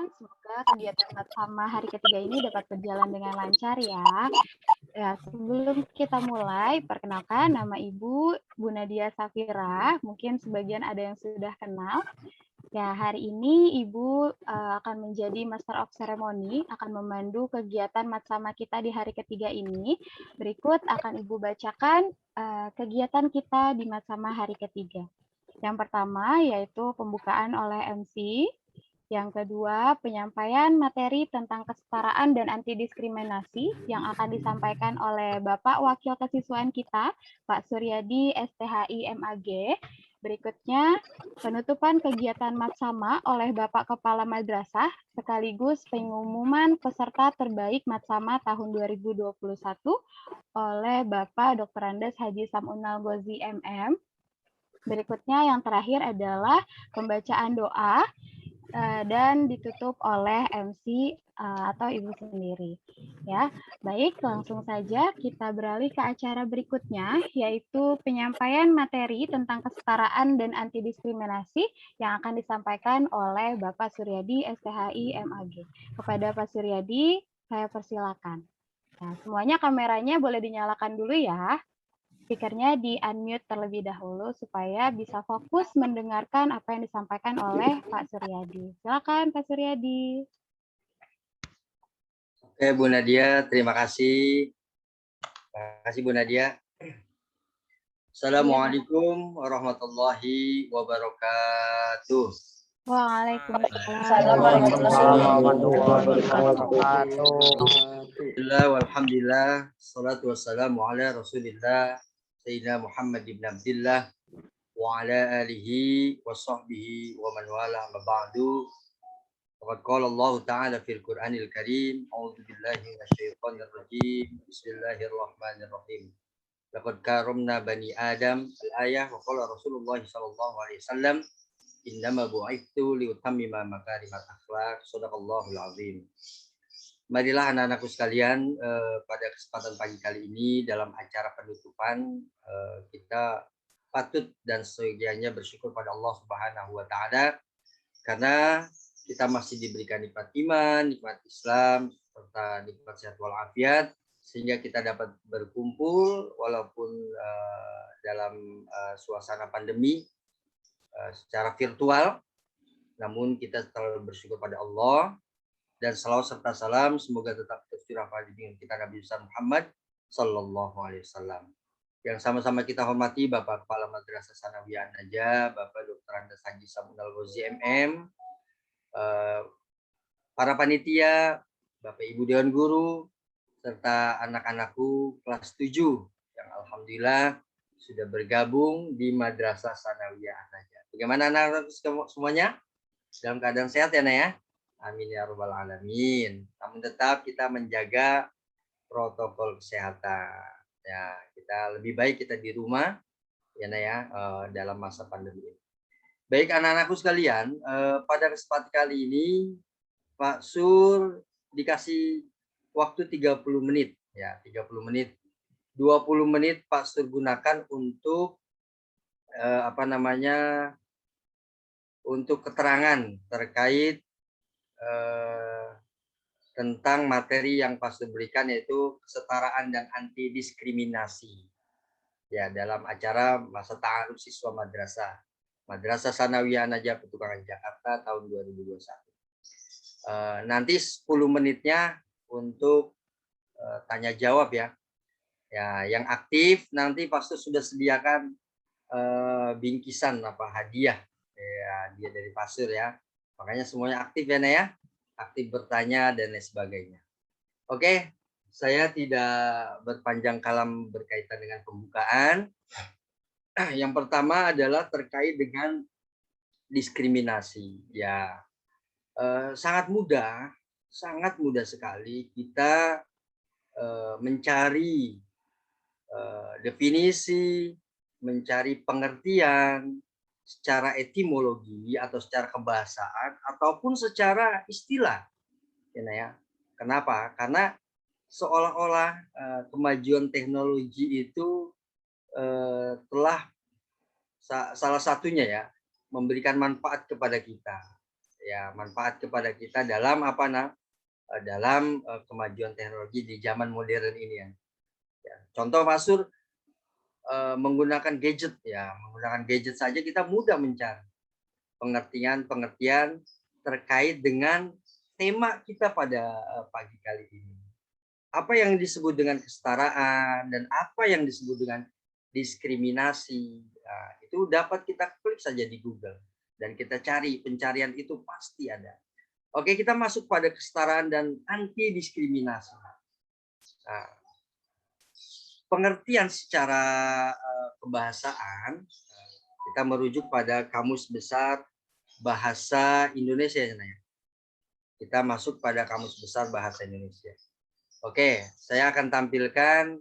Semoga kegiatan bersama hari ketiga ini dapat berjalan dengan lancar ya. Ya, sebelum kita mulai, perkenalkan nama Ibu, Bu Nadia Safira. Mungkin sebagian ada yang sudah kenal. Ya, hari ini Ibu akan menjadi Master of Ceremony, akan memandu kegiatan Matsama kita di hari ketiga ini. Berikut akan Ibu bacakan kegiatan kita di Matsama hari ketiga. Yang pertama yaitu pembukaan oleh MC. Yang kedua, penyampaian materi tentang kesetaraan dan anti diskriminasi yang akan disampaikan oleh Bapak Wakil Kesiswaan kita, Pak Suryadi, STHI MAG. Berikutnya, penutupan kegiatan Matsama oleh Bapak Kepala Madrasah, sekaligus pengumuman peserta terbaik Matsama tahun 2021 oleh Bapak Dr. Andes Haji Samunal Gozi MM. Berikutnya yang terakhir adalah pembacaan doa dan ditutup oleh MC atau Ibu sendiri. Ya, baik, langsung saja kita beralih ke acara berikutnya, yaitu penyampaian materi tentang kesetaraan dan anti diskriminasi yang akan disampaikan oleh Bapak Suryadi, STHI MAG. Kepada Pak Suryadi, saya persilakan. Nah, semuanya kameranya boleh dinyalakan dulu ya. Speakernya di-unmute terlebih dahulu supaya bisa fokus mendengarkan apa yang disampaikan oleh Pak Suryadi. Silakan Pak Suryadi. Oke Bu Nadia, terima kasih. Terima kasih Bu Nadia. Assalamualaikum warahmatullahi wabarakatuh. Waalaikumsalam warahmatullahi wabarakatuh. Alhamdulillah, salatu wassalamu ala Rasulillah, Sayyidina Muhammad ibn Abdillah, wa ala alihi wa sahbihi wa man wala ma ba'du. Faqad qala Allah Ta'ala fil Qur'anil Karim, a'udzu billahi minasyaitonir rajim. Bismillahirrahmanirrahim. Laqad karamna bani Adam, al-ayah, wa qala Rasulullah sallallahu alaihi wasallam, innama bu'itsu liutammima makarimal akhlaq. Shadaqallahul azim. Marilah anak-anakku sekalian, pada kesempatan pagi kali ini dalam acara penutupan, kita patut dan seyogianya bersyukur pada Allah Subhanahu wa Ta'ala karena kita masih diberikan nikmat iman, nikmat Islam, serta nikmat sehat walafiat, sehingga kita dapat berkumpul walaupun dalam suasana pandemi secara virtual, namun kita selalu bersyukur pada Allah. Dan salawat serta salam semoga tetap tercurah pada dengan kita Nabi Muhammad Sallallahu Alaihi Wasallam. Yang sama-sama kita hormati Bapak Kepala Madrasah Sanawiyah An-Najah, Bapak Dr. Andes Haji Samunal Gozi MM, para panitia, Bapak Ibu Dewan Guru, serta anak-anakku kelas 7 yang alhamdulillah sudah bergabung di Madrasah Sanawiyah An-Najah. Bagaimana anak-anak semuanya? Dalam keadaan sehat ya, Nak ya? Amin ya rabbal alamin. Namun tetap kita menjaga protokol kesehatan. Ya, kita lebih baik kita di rumah ya, Nak ya, dalam masa pandemi ini. Baik anak-anakku sekalian, pada kesempatan kali ini Pak Sur dikasih waktu 30 menit ya, 30 menit. 20 menit Pak Sur gunakan untuk untuk keterangan terkait tentang materi yang Pak Sur berikan, yaitu kesetaraan dan anti diskriminasi ya dalam acara masa ta'aruf siswa Madrasah Sanawiyah An-Najah Petukangan Jakarta tahun 2021. Nanti 10 menitnya untuk tanya jawab ya. Ya, yang aktif nanti Pak Sur sudah sediakan bingkisan hadiah ya, dia dari Pak Sur ya. Makanya semuanya aktif ya, Nak ya. Aktif bertanya dan lain sebagainya. Oke, saya tidak berpanjang kalam berkaitan dengan pembukaan. Yang pertama adalah terkait dengan diskriminasi. Ya, sangat mudah sekali kita mencari definisi, mencari pengertian secara etimologi atau secara kebahasaan ataupun secara istilah ya. Kenapa? Karena seolah-olah kemajuan teknologi itu telah salah satunya ya memberikan manfaat kepada kita ya manfaat kepada kita dalam dalam kemajuan teknologi di zaman modern ini ya. Contoh Mas Sur, menggunakan gadget ya, menggunakan gadget saja kita mudah mencari pengertian terkait dengan tema kita pada pagi kali ini. Apa yang disebut dengan kesetaraan dan apa yang disebut dengan diskriminasi, nah, itu dapat kita klik saja di Google dan kita cari, pencarian itu pasti ada. Oke, kita masuk pada kesetaraan dan anti diskriminasi. Nah, pengertian secara kebahasaan kita merujuk pada Kamus Besar Bahasa Indonesia. Kita masuk pada Kamus Besar Bahasa Indonesia. Oke, saya akan tampilkan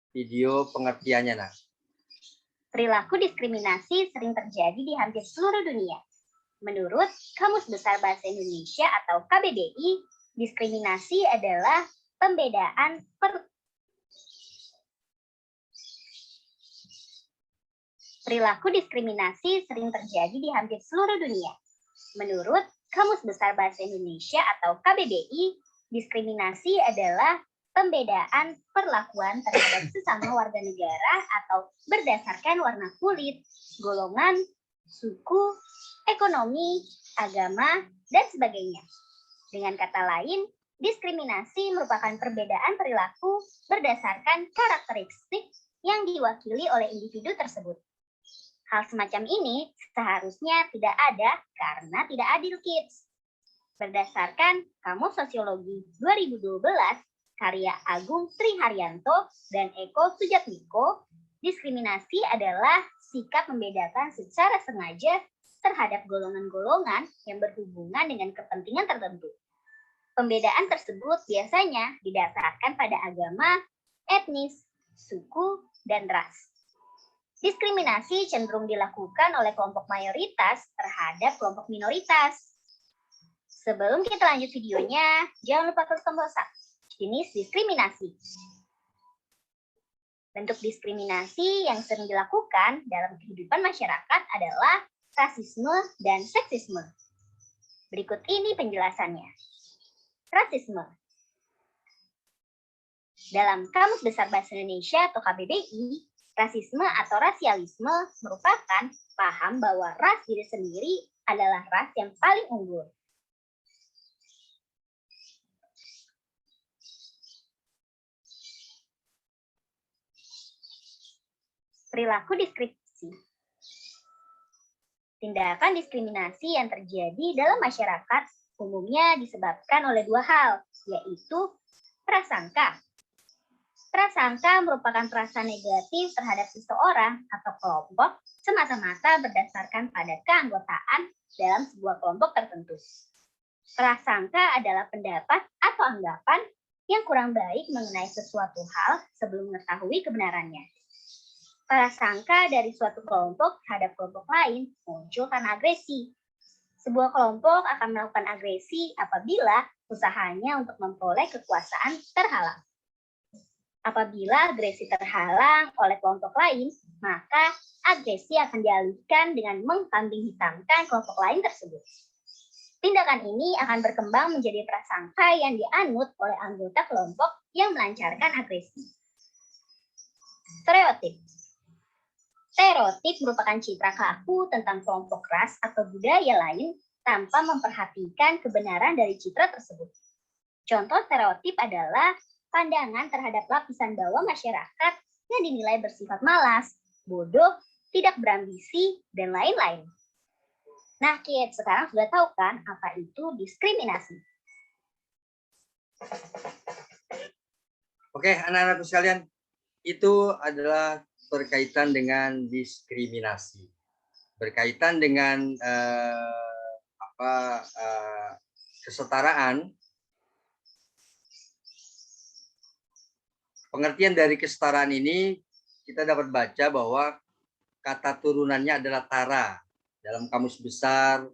video pengertiannya, Nah. Perilaku diskriminasi sering terjadi di hampir seluruh dunia. Menurut Kamus Besar Bahasa Indonesia atau KBBI, diskriminasi adalah Perilaku diskriminasi sering terjadi di hampir seluruh dunia. Menurut Kamus Besar Bahasa Indonesia atau KBBI, diskriminasi adalah pembedaan perlakuan terhadap sesama warga negara atau berdasarkan warna kulit, golongan, suku, ekonomi, agama, dan sebagainya. Dengan kata lain, diskriminasi merupakan perbedaan perilaku berdasarkan karakteristik yang diwakili oleh individu tersebut. Hal semacam ini seharusnya tidak ada karena tidak adil, kids. Berdasarkan Kamus Sosiologi 2012, karya Agung Sri Haryanto dan Eko Sujatmiko, diskriminasi adalah sikap membedakan secara sengaja terhadap golongan-golongan yang berhubungan dengan kepentingan tertentu. Pembedaan tersebut biasanya didasarkan pada agama, etnis, suku, dan ras. Diskriminasi cenderung dilakukan oleh kelompok mayoritas terhadap kelompok minoritas. Sebelum kita lanjut videonya, jangan lupa klik tombol subscribe. Jenis diskriminasi. Bentuk diskriminasi yang sering dilakukan dalam kehidupan masyarakat adalah rasisme dan seksisme. Berikut ini penjelasannya. Rasisme. Dalam Kamus Besar Bahasa Indonesia atau KBBI, rasisme atau rasialisme merupakan paham bahwa ras diri sendiri adalah ras yang paling unggul. Perilaku diskriminasi. Tindakan diskriminasi yang terjadi dalam masyarakat umumnya disebabkan oleh dua hal, yaitu prasangka. Prasangka merupakan perasaan negatif terhadap seseorang atau kelompok semata-mata berdasarkan pada keanggotaan dalam sebuah kelompok tertentu. Prasangka adalah pendapat atau anggapan yang kurang baik mengenai sesuatu hal sebelum mengetahui kebenarannya. Prasangka dari suatu kelompok terhadap kelompok lain muncul karena agresi. Sebuah kelompok akan melakukan agresi apabila usahanya untuk memperoleh kekuasaan terhalang. Apabila agresi terhalang oleh kelompok lain, maka agresi akan dialihkan dengan mengkambing hitamkan kelompok lain tersebut. Tindakan ini akan berkembang menjadi prasangka yang dianut oleh anggota kelompok yang melancarkan agresi. Stereotip. Stereotip merupakan citra kaku tentang kelompok ras atau budaya lain tanpa memperhatikan kebenaran dari citra tersebut. Contoh stereotip adalah pandangan terhadap lapisan bawah masyarakat yang dinilai bersifat malas, bodoh, tidak berambisi, dan lain-lain. Nah, kids, sekarang sudah tahu kan apa itu diskriminasi? Oke, anak-anakku sekalian, itu adalah berkaitan dengan diskriminasi, berkaitan dengan kesetaraan. Pengertian dari kesetaraan ini kita dapat baca bahwa kata turunannya adalah tara. Dalam Kamus Besar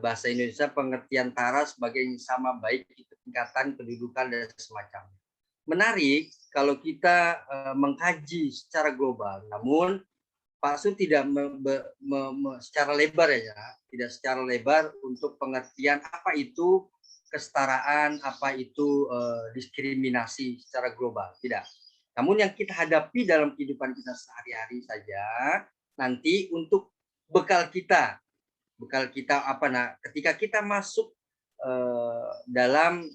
Bahasa Indonesia, pengertian tara sebagai yang sama baik itu tingkatan, kedudukan, dan semacamnya. Menarik kalau kita mengkaji secara global, namun Pak Sur tidak secara lebar ya, tidak secara lebar untuk pengertian apa itu kesetaraan, apa itu diskriminasi secara global, tidak. Namun yang kita hadapi dalam kehidupan kita sehari-hari saja, nanti untuk bekal kita apa, nah ketika kita masuk dalam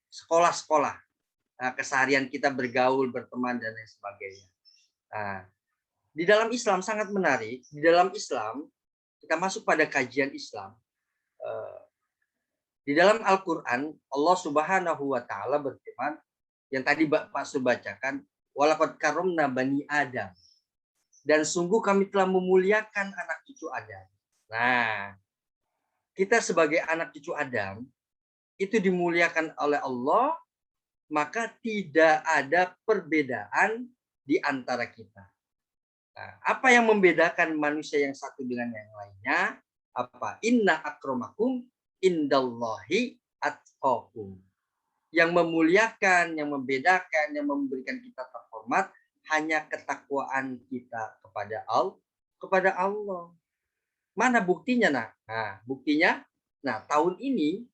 sekolah-sekolah, keseharian kita bergaul, berteman dan lain sebagainya. Nah, di dalam Islam sangat menarik. Di dalam Islam kita masuk pada kajian Islam. Di dalam Al-Quran Allah Subhanahu Wa Taala berfirman yang tadi Pak Sur bacakan, walaqad karomna bani Adam, dan sungguh kami telah memuliakan anak cucu Adam. Nah, kita sebagai anak cucu Adam itu dimuliakan oleh Allah, maka tidak ada perbedaan di antara kita. Nah, apa yang membedakan manusia yang satu dengan yang lainnya? Apa? Inna akramakum indallahi atqakum. Yang memuliakan, yang membedakan, yang memberikan kita terhormat hanya ketakwaan kita kepada Allah. Mana buktinya? Nah, buktinya, nah tahun ini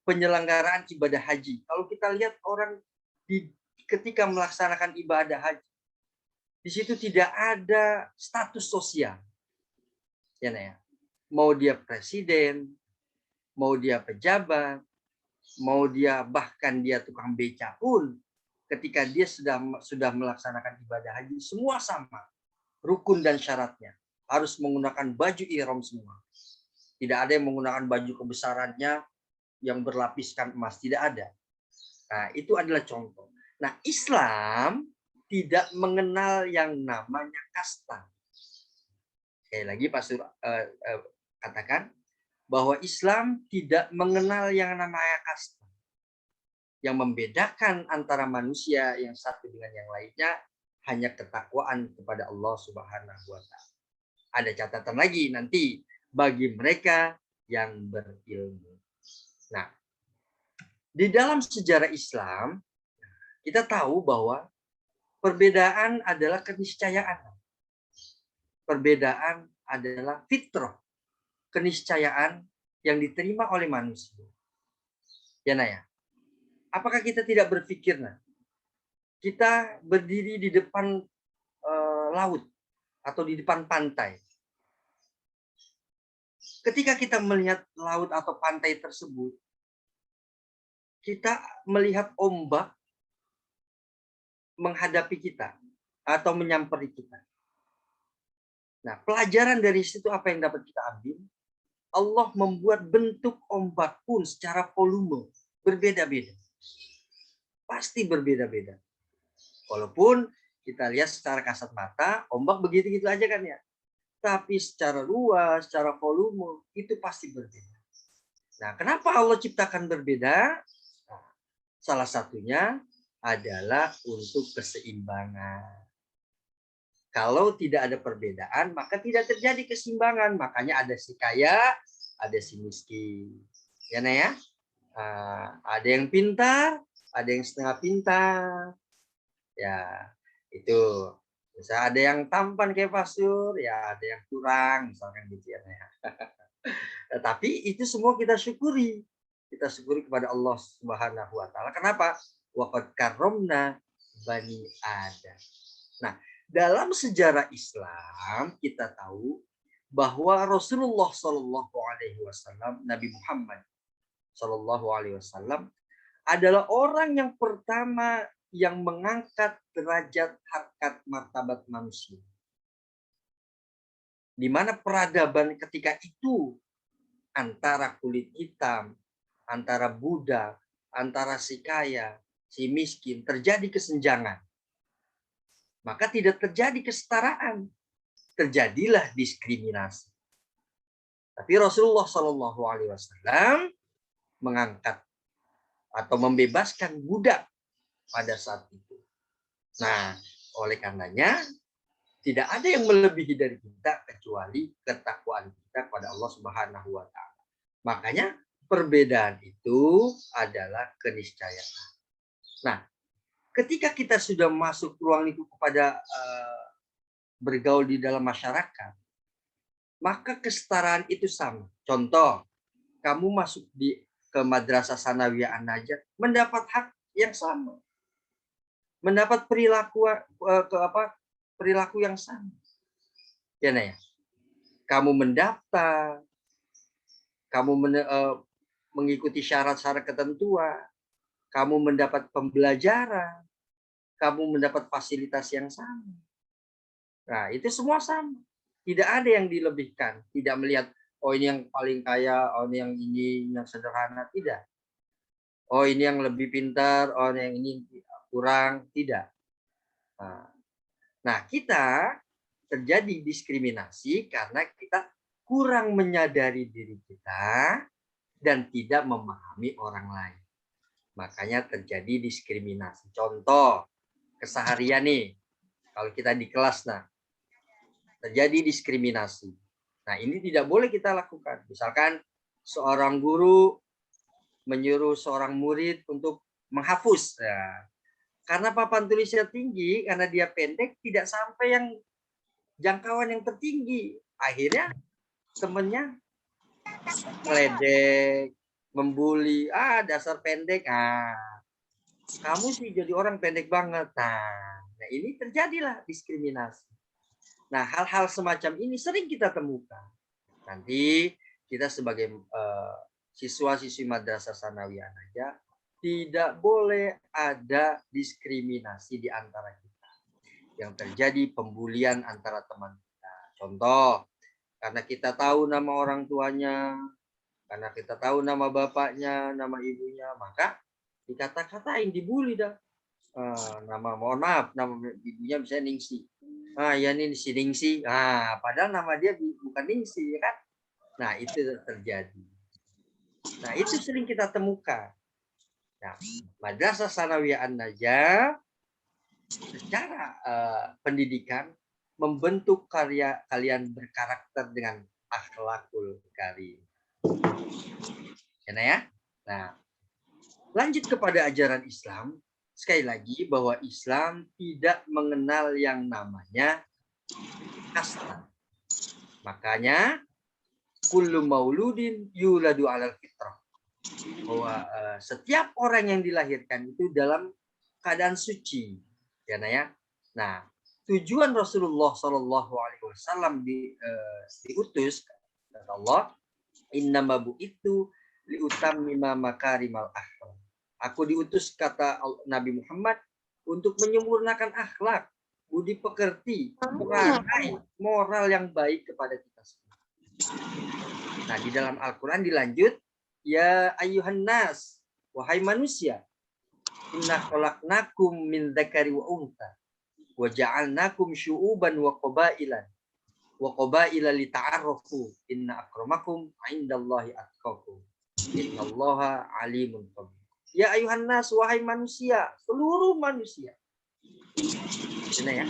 penyelenggaraan ibadah haji. Kalau kita lihat orang ketika melaksanakan ibadah haji, di situ tidak ada status sosial. Ya, nah, mau dia presiden, mau dia pejabat, mau dia bahkan dia tukang beca pun, ketika dia sudah melaksanakan ibadah haji, semua sama. Rukun dan syaratnya. Harus menggunakan baju ihram semua. Tidak ada yang menggunakan baju kebesarannya yang berlapiskan emas. Tidak ada. Nah, itu adalah contoh. Nah, Islam tidak mengenal yang namanya kasta. Sekali lagi Pak Sur katakan bahwa Islam tidak mengenal yang namanya kasta. Yang membedakan antara manusia yang satu dengan yang lainnya hanya ketakwaan kepada Allah Subhanahu Wa Taala. Ada catatan lagi nanti bagi mereka yang berilmu. Nah, di dalam sejarah Islam kita tahu bahwa perbedaan adalah keniscayaan. Perbedaan adalah fitrah, keniscayaan yang diterima oleh manusia. Ya, Naya. Apakah kita tidak berpikir, nah, kita berdiri di depan laut atau di depan pantai. Ketika kita melihat laut atau pantai tersebut, kita melihat ombak menghadapi kita atau menyamperi kita. Nah, pelajaran dari situ apa yang dapat kita ambil? Allah membuat bentuk ombak pun secara volume berbeda-beda. Pasti berbeda-beda. Walaupun kita lihat secara kasat mata, ombak begitu-gitu aja kan ya. Tapi secara luas, secara volume, itu pasti berbeda. Nah, kenapa Allah ciptakan berbeda? Nah, salah satunya adalah untuk keseimbangan. Kalau tidak ada perbedaan, maka tidak terjadi keseimbangan. Makanya ada si kaya, ada si miskin. Ya, nah ya? Ada yang pintar, ada yang setengah pintar. Ya, itu. Bisa ada yang tampan kayak Pak Sur, ya ada yang kurang, misalkan gitu ya. Tapi itu semua kita syukuri. Kita syukuri kepada Allah Subhanahu Wa Taala. Kenapa? Waqad karomna bani Adam. Nah, dalam sejarah Islam kita tahu bahwa Rasulullah Shallallahu Alaihi Wasallam, Nabi Muhammad Shallallahu Alaihi Wasallam adalah orang yang pertama yang mengangkat derajat harkat martabat manusia. Di mana peradaban ketika itu antara kulit hitam, antara budak, antara si kaya, si miskin, terjadi kesenjangan. Maka tidak terjadi kesetaraan. Terjadilah diskriminasi. Tapi Rasulullah Shallallahu Alaihi Wasallam mengangkat atau membebaskan budak pada saat itu. Nah, oleh karenanya tidak ada yang melebihi dari kita kecuali ketakwaan kita kepada Allah Subhanahu Wa Taala. Makanya perbedaan itu adalah keniscayaan. Nah, ketika kita sudah masuk ruang lingkup kepada bergaul di dalam masyarakat, maka kesetaraan itu sama. Contoh, kamu masuk ke Madrasah Sanawiyah An-Najah, mendapat hak yang sama, mendapat perilaku yang sama. Ya, nah ya. Kamu mendaftar, kamu mengikuti syarat-syarat ketentuan, kamu mendapat pembelajaran, kamu mendapat fasilitas yang sama. Nah, itu semua sama. Tidak ada yang dilebihkan. Tidak melihat, oh ini yang paling kaya, oh ini yang sederhana. Tidak. Oh ini yang lebih pintar, oh yang ini kurang. Tidak. Nah, kita terjadi diskriminasi karena kita kurang menyadari diri kita dan tidak memahami orang lain. Makanya terjadi diskriminasi. Contoh, keseharian nih. Kalau kita di kelas, nah, terjadi diskriminasi. Nah, ini tidak boleh kita lakukan. Misalkan seorang guru menyuruh seorang murid untuk menghapus. Ya. Karena papan tulisnya tinggi, karena dia pendek, tidak sampai yang jangkauan yang tertinggi. Akhirnya temennya meledek, membuli, dasar pendek. Kamu sih jadi orang pendek banget. Nah, ini terjadilah diskriminasi. Nah, hal-hal semacam ini sering kita temukan. Nanti kita sebagai siswa-siswi Madrasah Sanawiyah An-Najah tidak boleh ada diskriminasi di antara kita. Yang terjadi pembulian antara teman kita. Contoh, karena kita tahu nama orang tuanya, karena kita tahu nama bapaknya, nama ibunya, maka dikata-katain, dibully dah. Mohon maaf, nama ibunya misalnya Ningsi. Ya ini si Ningsi. Padahal nama dia bukan Ningsi, ya kan? Nah, itu terjadi. Nah, itu sering kita temukan. Nah, Madrasah Sanawiyah An-Najah secara pendidikan membentuk kalian berkarakter dengan akhlakul karim. Ya. Nah, lanjut kepada ajaran Islam. Sekali lagi bahwa Islam tidak mengenal yang namanya kasta. Makanya kullu mauludin yuladu 'alal fitrah. Bahwa setiap orang yang dilahirkan itu dalam keadaan suci. Ya, Nah, tujuan Rasulullah SAW diutus kata Allah, innama bu'itsu liutammima makarimal akhlak. Aku diutus kata Nabi Muhammad untuk menyempurnakan akhlak, budi pekerti, perangai, moral yang baik kepada kita semua. Nah, di dalam Al-Quran dilanjut, ya ayyuhan nas, wahai manusia, inna khalaqnakum min dzakari wa untha, wa ja'alnakum syu'uban wa qabaila lita'arafu, inna akramakum 'indallahi atqakum, innallaha alimun khabir. Ya ayuhan nas, wahai manusia, seluruh manusia. Ini ya.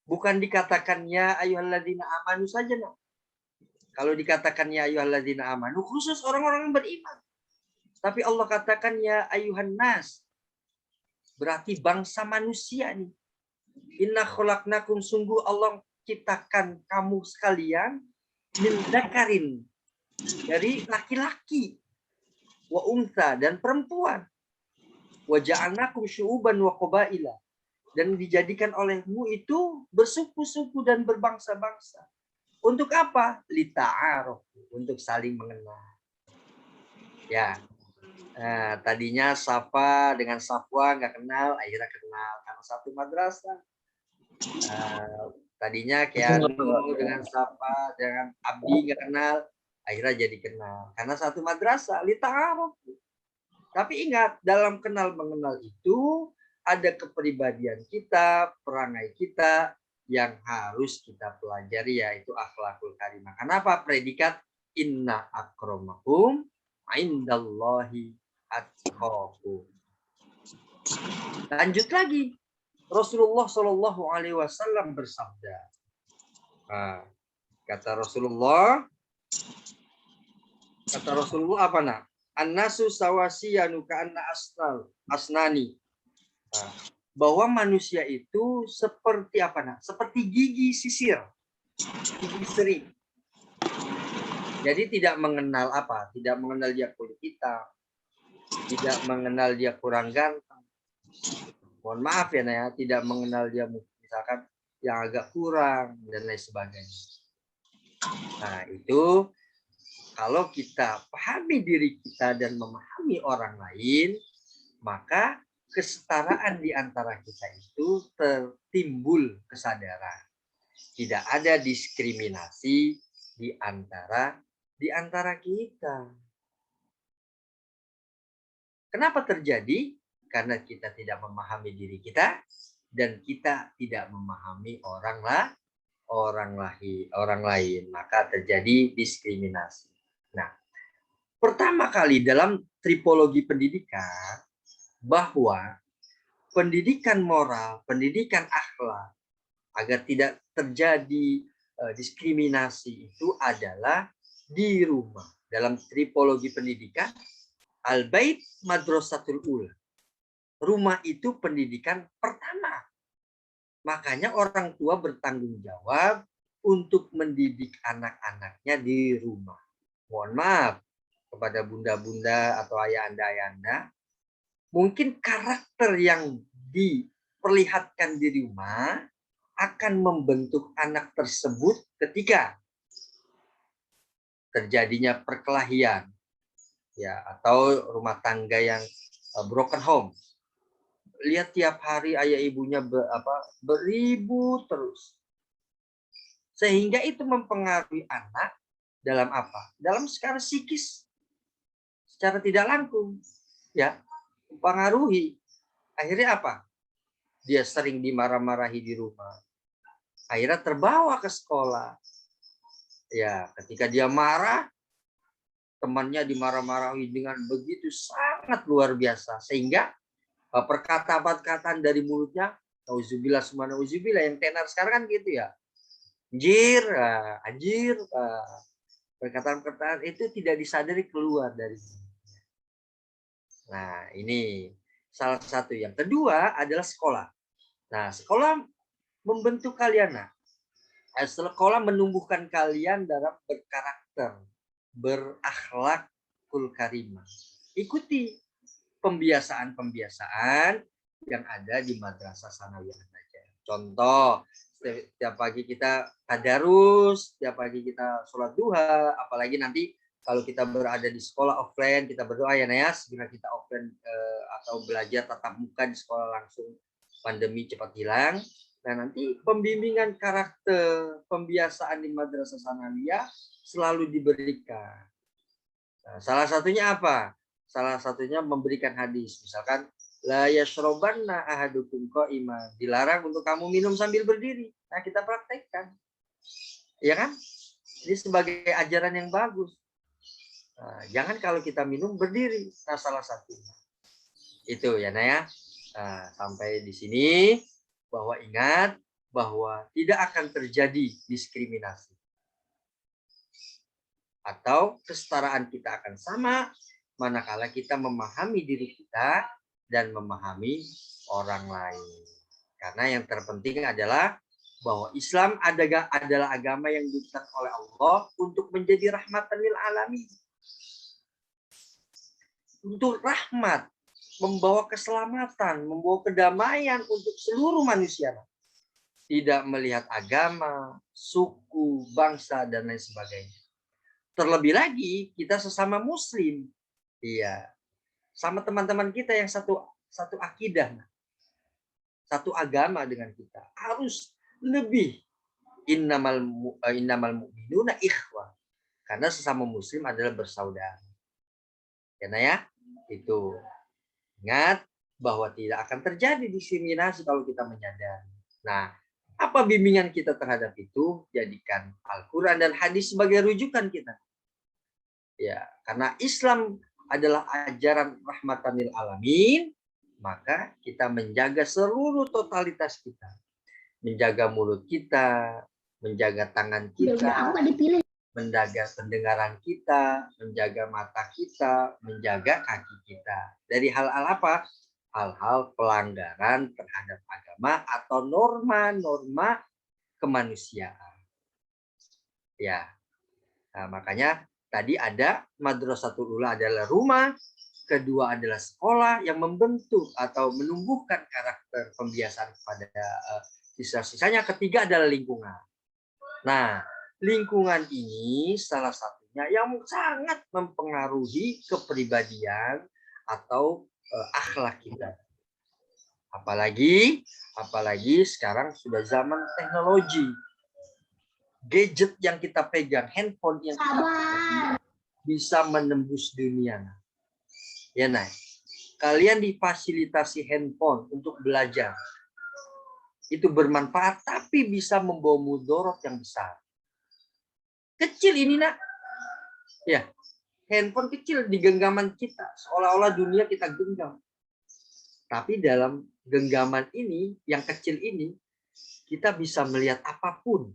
Bukan dikatakan ya ayyuhalladzina amanu saja, no. Kalau dikatakan ya ayyuhalladzina amanu, khusus orang-orang yang beriman. Tapi Allah katakan ya ayuhan nas. Berarti bangsa manusia nih. Inna khalaqnakum, sungguh Allah ciptakan kamu sekalian min dzakarin, dari laki-laki, wa untha, dan perempuan. Wa ja'alnakum syu'uban wa qabaila, dan dijadikan olehmu itu bersuku-suku dan berbangsa-bangsa. Untuk apa? Lita'arufu, untuk saling mengenal. Ya. Tadinya Safa dengan Safwa nggak kenal, akhirnya kenal karena satu madrasah. Tadinya Keanu dengan Safa, dengan Abdi nggak kenal, akhirnya jadi kenal karena satu madrasah. Lita'arufu. Tapi ingat, dalam kenal mengenal itu ada kepribadian kita, perangai kita yang harus kita pelajari, yaitu akhlakul karimah. Kenapa? Predikat inna akramakum indallahi atqakum. Lanjut lagi, Rasulullah SAW bersabda. Kata Rasulullah apa nak? An-nasu sawasiyanu ka'anna asnani. bahwa manusia itu seperti apa nak? Seperti gigi sisir, gigi seri. Jadi tidak mengenal apa? Tidak mengenal dia kulit hitam, tidak mengenal dia kurang ganteng. Mohon maaf ya, Naya, tidak mengenal dia misalkan yang agak kurang dan lain sebagainya. Nah, itu kalau kita pahami diri kita dan memahami orang lain, maka kesetaraan di antara kita itu tertimbul kesadaran. Tidak ada diskriminasi di antara kita. Kenapa terjadi? Karena kita tidak memahami diri kita dan kita tidak memahami orang lain, maka terjadi diskriminasi. Nah, pertama kali dalam tripologi pendidikan bahwa pendidikan moral, pendidikan akhlak agar tidak terjadi diskriminasi itu adalah di rumah. Dalam tripologi pendidikan, al-bait madrasatul ula. Rumah itu pendidikan pertama. Makanya orang tua bertanggung jawab untuk mendidik anak-anaknya di rumah. Mohon maaf kepada bunda-bunda atau ayah-anda, mungkin karakter yang diperlihatkan di rumah akan membentuk anak tersebut ketika terjadinya perkelahian, ya, atau rumah tangga yang broken home. Lihat tiap hari ayah ibunya beribut terus. Sehingga itu mempengaruhi anak dalam apa? Dalam skala psikis. Secara tidak langsung. Ya, mempengaruhi. Akhirnya apa? Dia sering dimarah-marahi di rumah. Akhirnya terbawa ke sekolah. Ya, ketika dia marah, temannya dimarah-marahi dengan begitu sangat luar biasa. Sehingga perkataan-perkataan dari mulutnya, nauzubillah summa nauzubillah, yang tenar sekarang kan gitu ya, anjir, perkataan-perkataan itu tidak disadari keluar dari. Nah, ini salah satu. Yang kedua adalah sekolah. Nah, sekolah membentuk kalian. Nah, sekolah menumbuhkan kalian dalam berkarakter, berakhlakul karimah. Ikuti pembiasaan-pembiasaan yang ada di madrasah sanawiyah saja. Contoh, setiap pagi kita tadarus, setiap pagi kita sholat duha, apalagi nanti kalau kita berada di sekolah offline, kita berdoa ya Naya, segera kita offline atau belajar tatap muka di sekolah langsung, pandemi cepat hilang. Nah, nanti pembimbingan karakter, pembiasaan di madrasah sanawiyah selalu diberikan. Nah, salah satunya apa? Salah satunya memberikan hadis. Misalkan, la yashrobanna ahadukum qa'iman. Dilarang untuk kamu minum sambil berdiri. Nah, kita praktekkan. Ya kan? Ini sebagai ajaran yang bagus. Nah, jangan kalau kita minum berdiri. Nah, salah satunya. Itu ya, Naya. Nah, sampai di sini bahwa ingat bahwa tidak akan terjadi diskriminasi. Atau kesetaraan kita akan sama manakala kita memahami diri kita dan memahami orang lain. Karena yang terpenting adalah bahwa Islam adalah agama yang diutuskan oleh Allah untuk menjadi rahmatan lil alamin. Untuk rahmat, membawa keselamatan, membawa kedamaian untuk seluruh manusia. Tidak melihat agama, suku, bangsa, dan lain sebagainya. Terlebih lagi, kita sesama muslim. Iya, sama teman-teman kita yang satu akidah, satu agama dengan kita, harus lebih innamal mu'minuna ikhwah, karena sesama muslim adalah bersaudara. Karena ya, itu ingat bahwa tidak akan terjadi diskriminasi kalau kita menyadari. Nah, apa bimbingan kita terhadap itu? Jadikan Al-Quran dan hadis sebagai rujukan kita. Ya, karena Islam adalah ajaran rahmatan lil alamin, maka kita menjaga seluruh totalitas kita. Menjaga mulut kita, menjaga tangan kita, menjaga pendengaran kita, menjaga mata kita, menjaga kaki kita. Dari hal-hal apa? hal-hal pelanggaran terhadap agama atau norma-norma kemanusiaan. Ya, nah, makanya tadi ada madrasatul ula adalah rumah, kedua adalah sekolah yang membentuk atau menumbuhkan karakter pembiasaan kepada siswa-siswanya, ketiga adalah lingkungan. Nah, lingkungan ini salah satunya yang sangat mempengaruhi kepribadian atau akhlak kita. Apalagi sekarang sudah zaman teknologi. Gadget yang kita pegang, handphone yang kita pegang, bisa menembus dunia. Ya, nah, kalian difasilitasi handphone untuk belajar. Itu bermanfaat, tapi bisa membawa mudarat yang besar. Kecil ini, nak. Ya, handphone kecil di genggaman kita. Seolah-olah dunia kita genggam. Tapi dalam genggaman ini, yang kecil ini, kita bisa melihat apapun.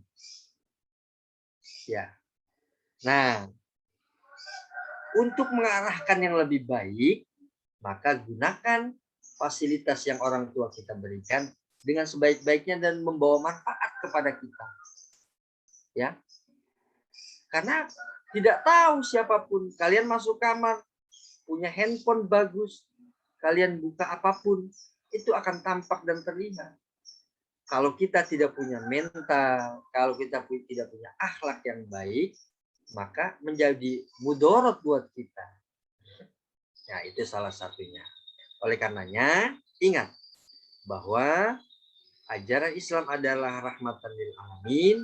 Ya. Nah, untuk mengarahkan yang lebih baik, maka gunakan fasilitas yang orang tua kita berikan dengan sebaik-baiknya dan membawa manfaat kepada kita. Ya. Karena tidak tahu siapapun, kalian masuk kamar, punya handphone bagus, kalian buka apapun, itu akan tampak dan terlihat. Kalau kita tidak punya mental, kalau kita tidak punya akhlak yang baik, maka menjadi mudarat buat kita. Ya, itu salah satunya. Oleh karenanya, ingat bahwa ajaran Islam adalah rahmatan lil alamin.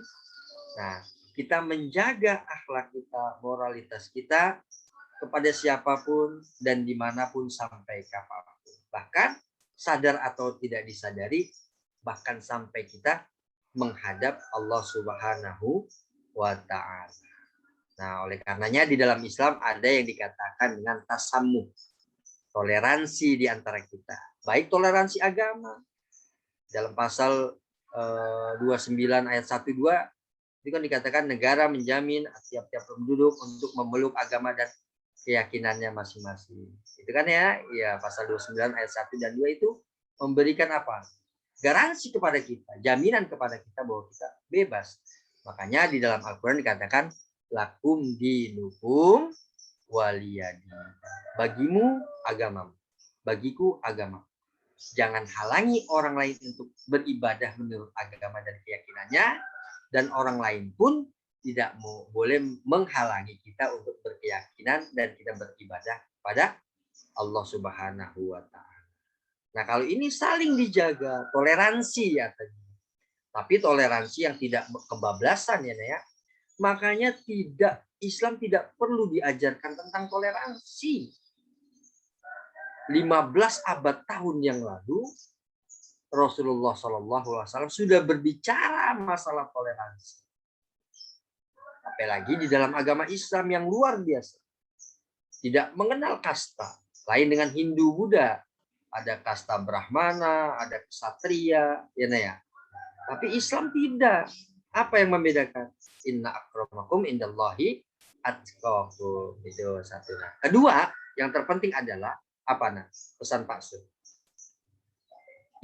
Nah, kita menjaga akhlak kita, moralitas kita kepada siapapun dan dimanapun sampai kapanpun. Bahkan sadar atau tidak disadari, bahkan sampai kita menghadap Allah Subhanahu wa Ta'ala. Nah, oleh karenanya di dalam Islam ada yang dikatakan dengan tasamuh, toleransi di antara kita. Baik toleransi agama. Dalam pasal 29 ayat 1-2 itu kan dikatakan negara menjamin tiap-tiap penduduk untuk memeluk agama dan keyakinannya masing-masing. Itu kan ya, pasal 29 ayat 1 dan 2 itu memberikan apa? Garansi kepada kita, jaminan kepada kita bahwa kita bebas. Makanya di dalam Al-Quran dikatakan lakum dinukum waliyadi. Bagimu agamamu, bagiku agama. Jangan halangi orang lain untuk beribadah menurut agama dan keyakinannya, dan orang lain pun tidak boleh menghalangi kita untuk berkeyakinan dan kita beribadah pada Allah Subhanahu wa Ta'ala. Nah, kalau ini saling dijaga, toleransi ya tadi. Tapi toleransi yang tidak kebablasan ya. Makanya Islam tidak perlu diajarkan tentang toleransi. 15 abad tahun yang lalu Rasulullah SAW sudah berbicara masalah toleransi. Apalagi di dalam agama Islam yang luar biasa. Tidak mengenal kasta. Lain dengan Hindu Buddha. Ada kasta Brahmana, ada ksatria, ya. Tapi Islam tidak. Apa yang membedakan? Inna akramakum indallahi atqakum. Itu satu. Kedua, yang terpenting adalah apa nah? Pesan Pak Sun.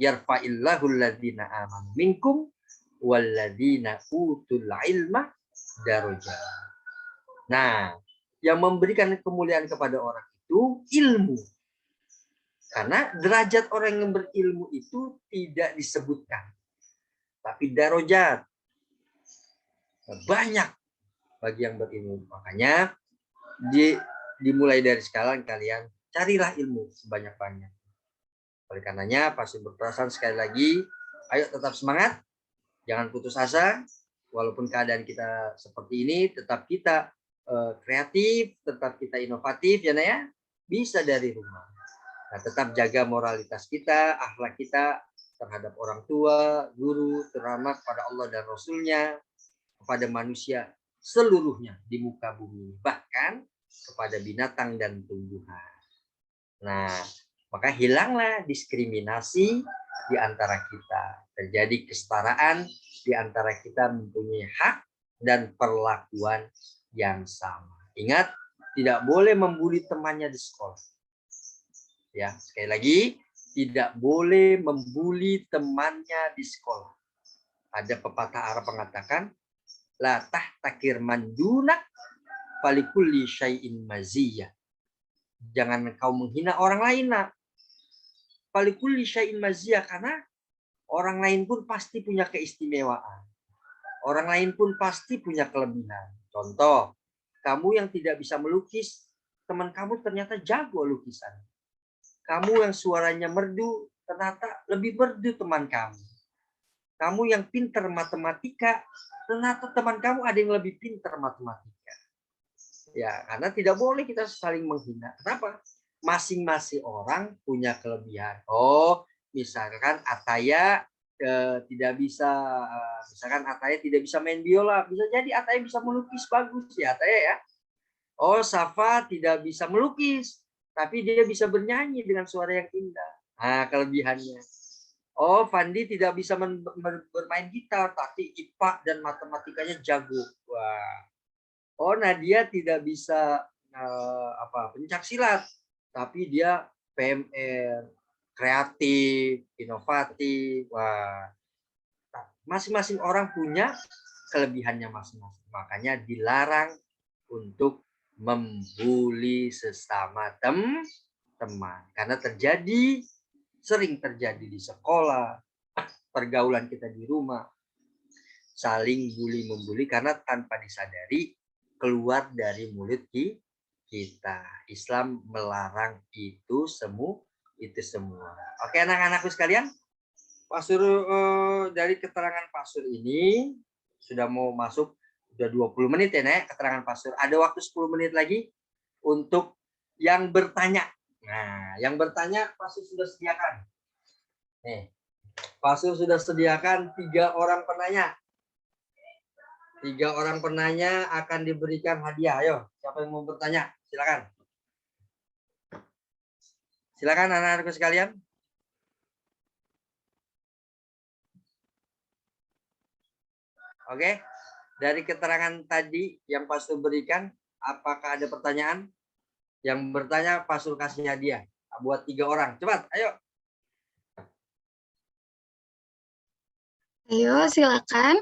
Yarfa'illahu alladhina amanu minkum walladhina utul ilma darajat. Nah, yang memberikan kemuliaan kepada orang itu ilmu. Karena derajat orang yang berilmu itu tidak disebutkan. Tapi darajat. Banyak bagi yang berilmu. Makanya dimulai dari sekarang kalian carilah ilmu sebanyak-banyak. Oleh karenanya pasti berperasaan sekali lagi, ayo tetap semangat. Jangan putus asa. Walaupun keadaan kita seperti ini, tetap kita kreatif, tetap kita inovatif ya. Bisa dari rumah. Nah, tetap jaga moralitas kita, akhlak kita terhadap orang tua, guru, terutama kepada Allah dan Rasulnya, kepada manusia seluruhnya di muka bumi, bahkan kepada binatang dan tumbuhan. Nah, maka hilanglah diskriminasi di antara kita. Terjadi kesetaraan di antara kita, mempunyai hak dan perlakuan yang sama. Ingat, tidak boleh membuli temannya di sekolah. Ya, sekali lagi, tidak boleh membuli temannya di sekolah. Ada pepatah Arab mengatakan, la tahtakir man dunak falikulli syai'in maziyah. Jangan kau menghina orang lain, nak. Falikulli syai'in maziyah, karena orang lain pun pasti punya keistimewaan. Orang lain pun pasti punya kelebihan. Contoh, kamu yang tidak bisa melukis, teman kamu ternyata jago lukisan. Kamu yang suaranya merdu, ternyata lebih merdu teman kamu. Kamu yang pintar matematika, ternyata teman kamu ada yang lebih pintar matematika. Ya, karena tidak boleh kita saling menghina. Kenapa? Masing-masing orang punya kelebihan. Oh, misalkan Ataya tidak bisa, misalkan Ataya tidak bisa main biola, bisa jadi Ataya bisa melukis bagus ya Ataya ya. Oh, Safa tidak bisa melukis, tapi dia bisa bernyanyi dengan suara yang indah. Nah, kelebihannya. Oh, Fandi tidak bisa bermain gitar, tapi IPA dan matematikanya jago. Wah. Oh, Nadia tidak bisa pencak silat, tapi dia PMR, kreatif, inovatif. Wah. Masing-masing orang punya kelebihannya masing-masing. Makanya dilarang untuk membuli sesama teman. Karena sering terjadi di sekolah, pergaulan kita di rumah, saling bully-membuli karena tanpa disadari keluar dari mulut kita. Islam melarang itu semua. Oke, anak-anakku sekalian, Pak Sur, dari keterangan Pak Sur ini sudah mau masuk, sudah 20 menit ya Nek, keterangan Pak Sur. Ada waktu 10 menit lagi untuk yang bertanya. Nah, yang bertanya Pak Sur sudah sediakan. Nih, Pak Sur sudah sediakan 3 orang penanya. 3 orang penanya akan diberikan hadiah. Ayo, siapa yang mau bertanya? Silakan. Silakan anak-anakku sekalian. Oke, dari keterangan tadi yang Pak Sur berikan, apakah ada pertanyaan? Yang bertanya Pak Sur kasih hadiah buat 3 orang. Cepat, ayo. Ayo, silakan.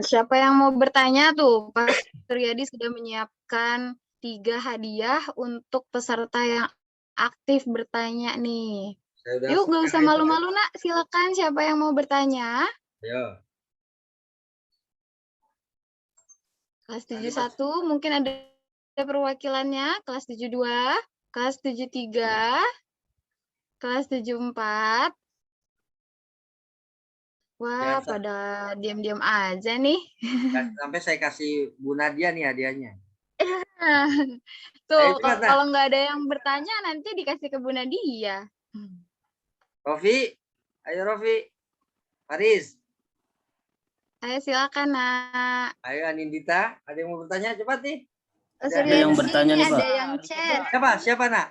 Siapa yang mau bertanya tuh? Pak Suryadi sudah menyiapkan 3 hadiah untuk peserta yang aktif bertanya nih. Yuk, gak usah malu-malu, Nak. Silakan siapa yang mau bertanya. Ayo. Kelas 71 mungkin ada perwakilannya. Kelas 72, kelas 73, kelas 74. Wah, pada diam-diam aja nih. Sampai saya kasih Bu Nadia nih hadiahnya. Tuh, kalau nggak ada yang bertanya nanti dikasih ke Bu Nadia. Rofi, ayo Rofi. Faris. Ayo silakan, Nak. Ayo Anindita, ada yang mau bertanya? Cepat nih. Ada yang bertanya nih, Pak. Ada yang chat. Siapa Nak?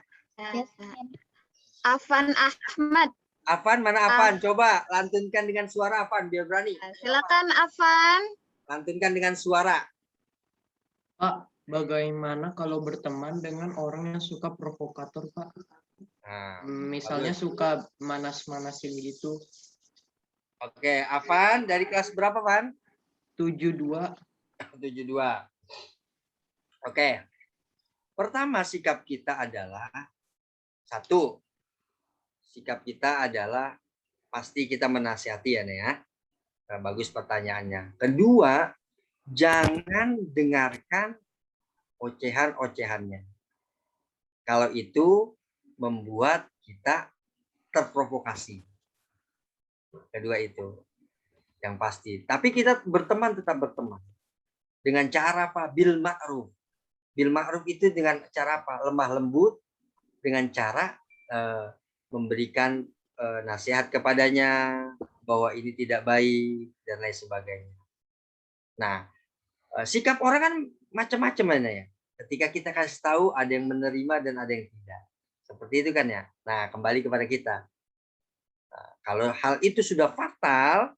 Afan Ahmad. Afan, mana Afan? Coba lantunkan dengan suara Afan, biar berani. Silakan Afan. Lantunkan dengan suara. Pak, bagaimana kalau berteman dengan orang yang suka provokator, Pak? Nah, misalnya suka manas-manasin gitu. Oke, Afan dari kelas berapa, Van? 72. 72. Oke. Pertama sikap kita adalah sikap kita adalah pasti kita menasihati ya, Nek ya. Nah, bagus pertanyaannya. Kedua, jangan dengarkan ocehan-ocehannya. Kalau itu membuat kita terprovokasi. Kedua itu yang pasti. Tapi kita berteman tetap berteman. Dengan cara apa? Bil ma'ruf. Bil ma'ruf itu dengan cara apa? Lemah lembut. Dengan cara memberikan nasihat kepadanya bahwa ini tidak baik dan lain sebagainya. Nah, sikap orang kan macam-macam ya. Ketika kita kasih tahu ada yang menerima dan ada yang tidak. Seperti itu kan ya. Nah, kembali kepada kita. Nah, kalau hal itu sudah fatal,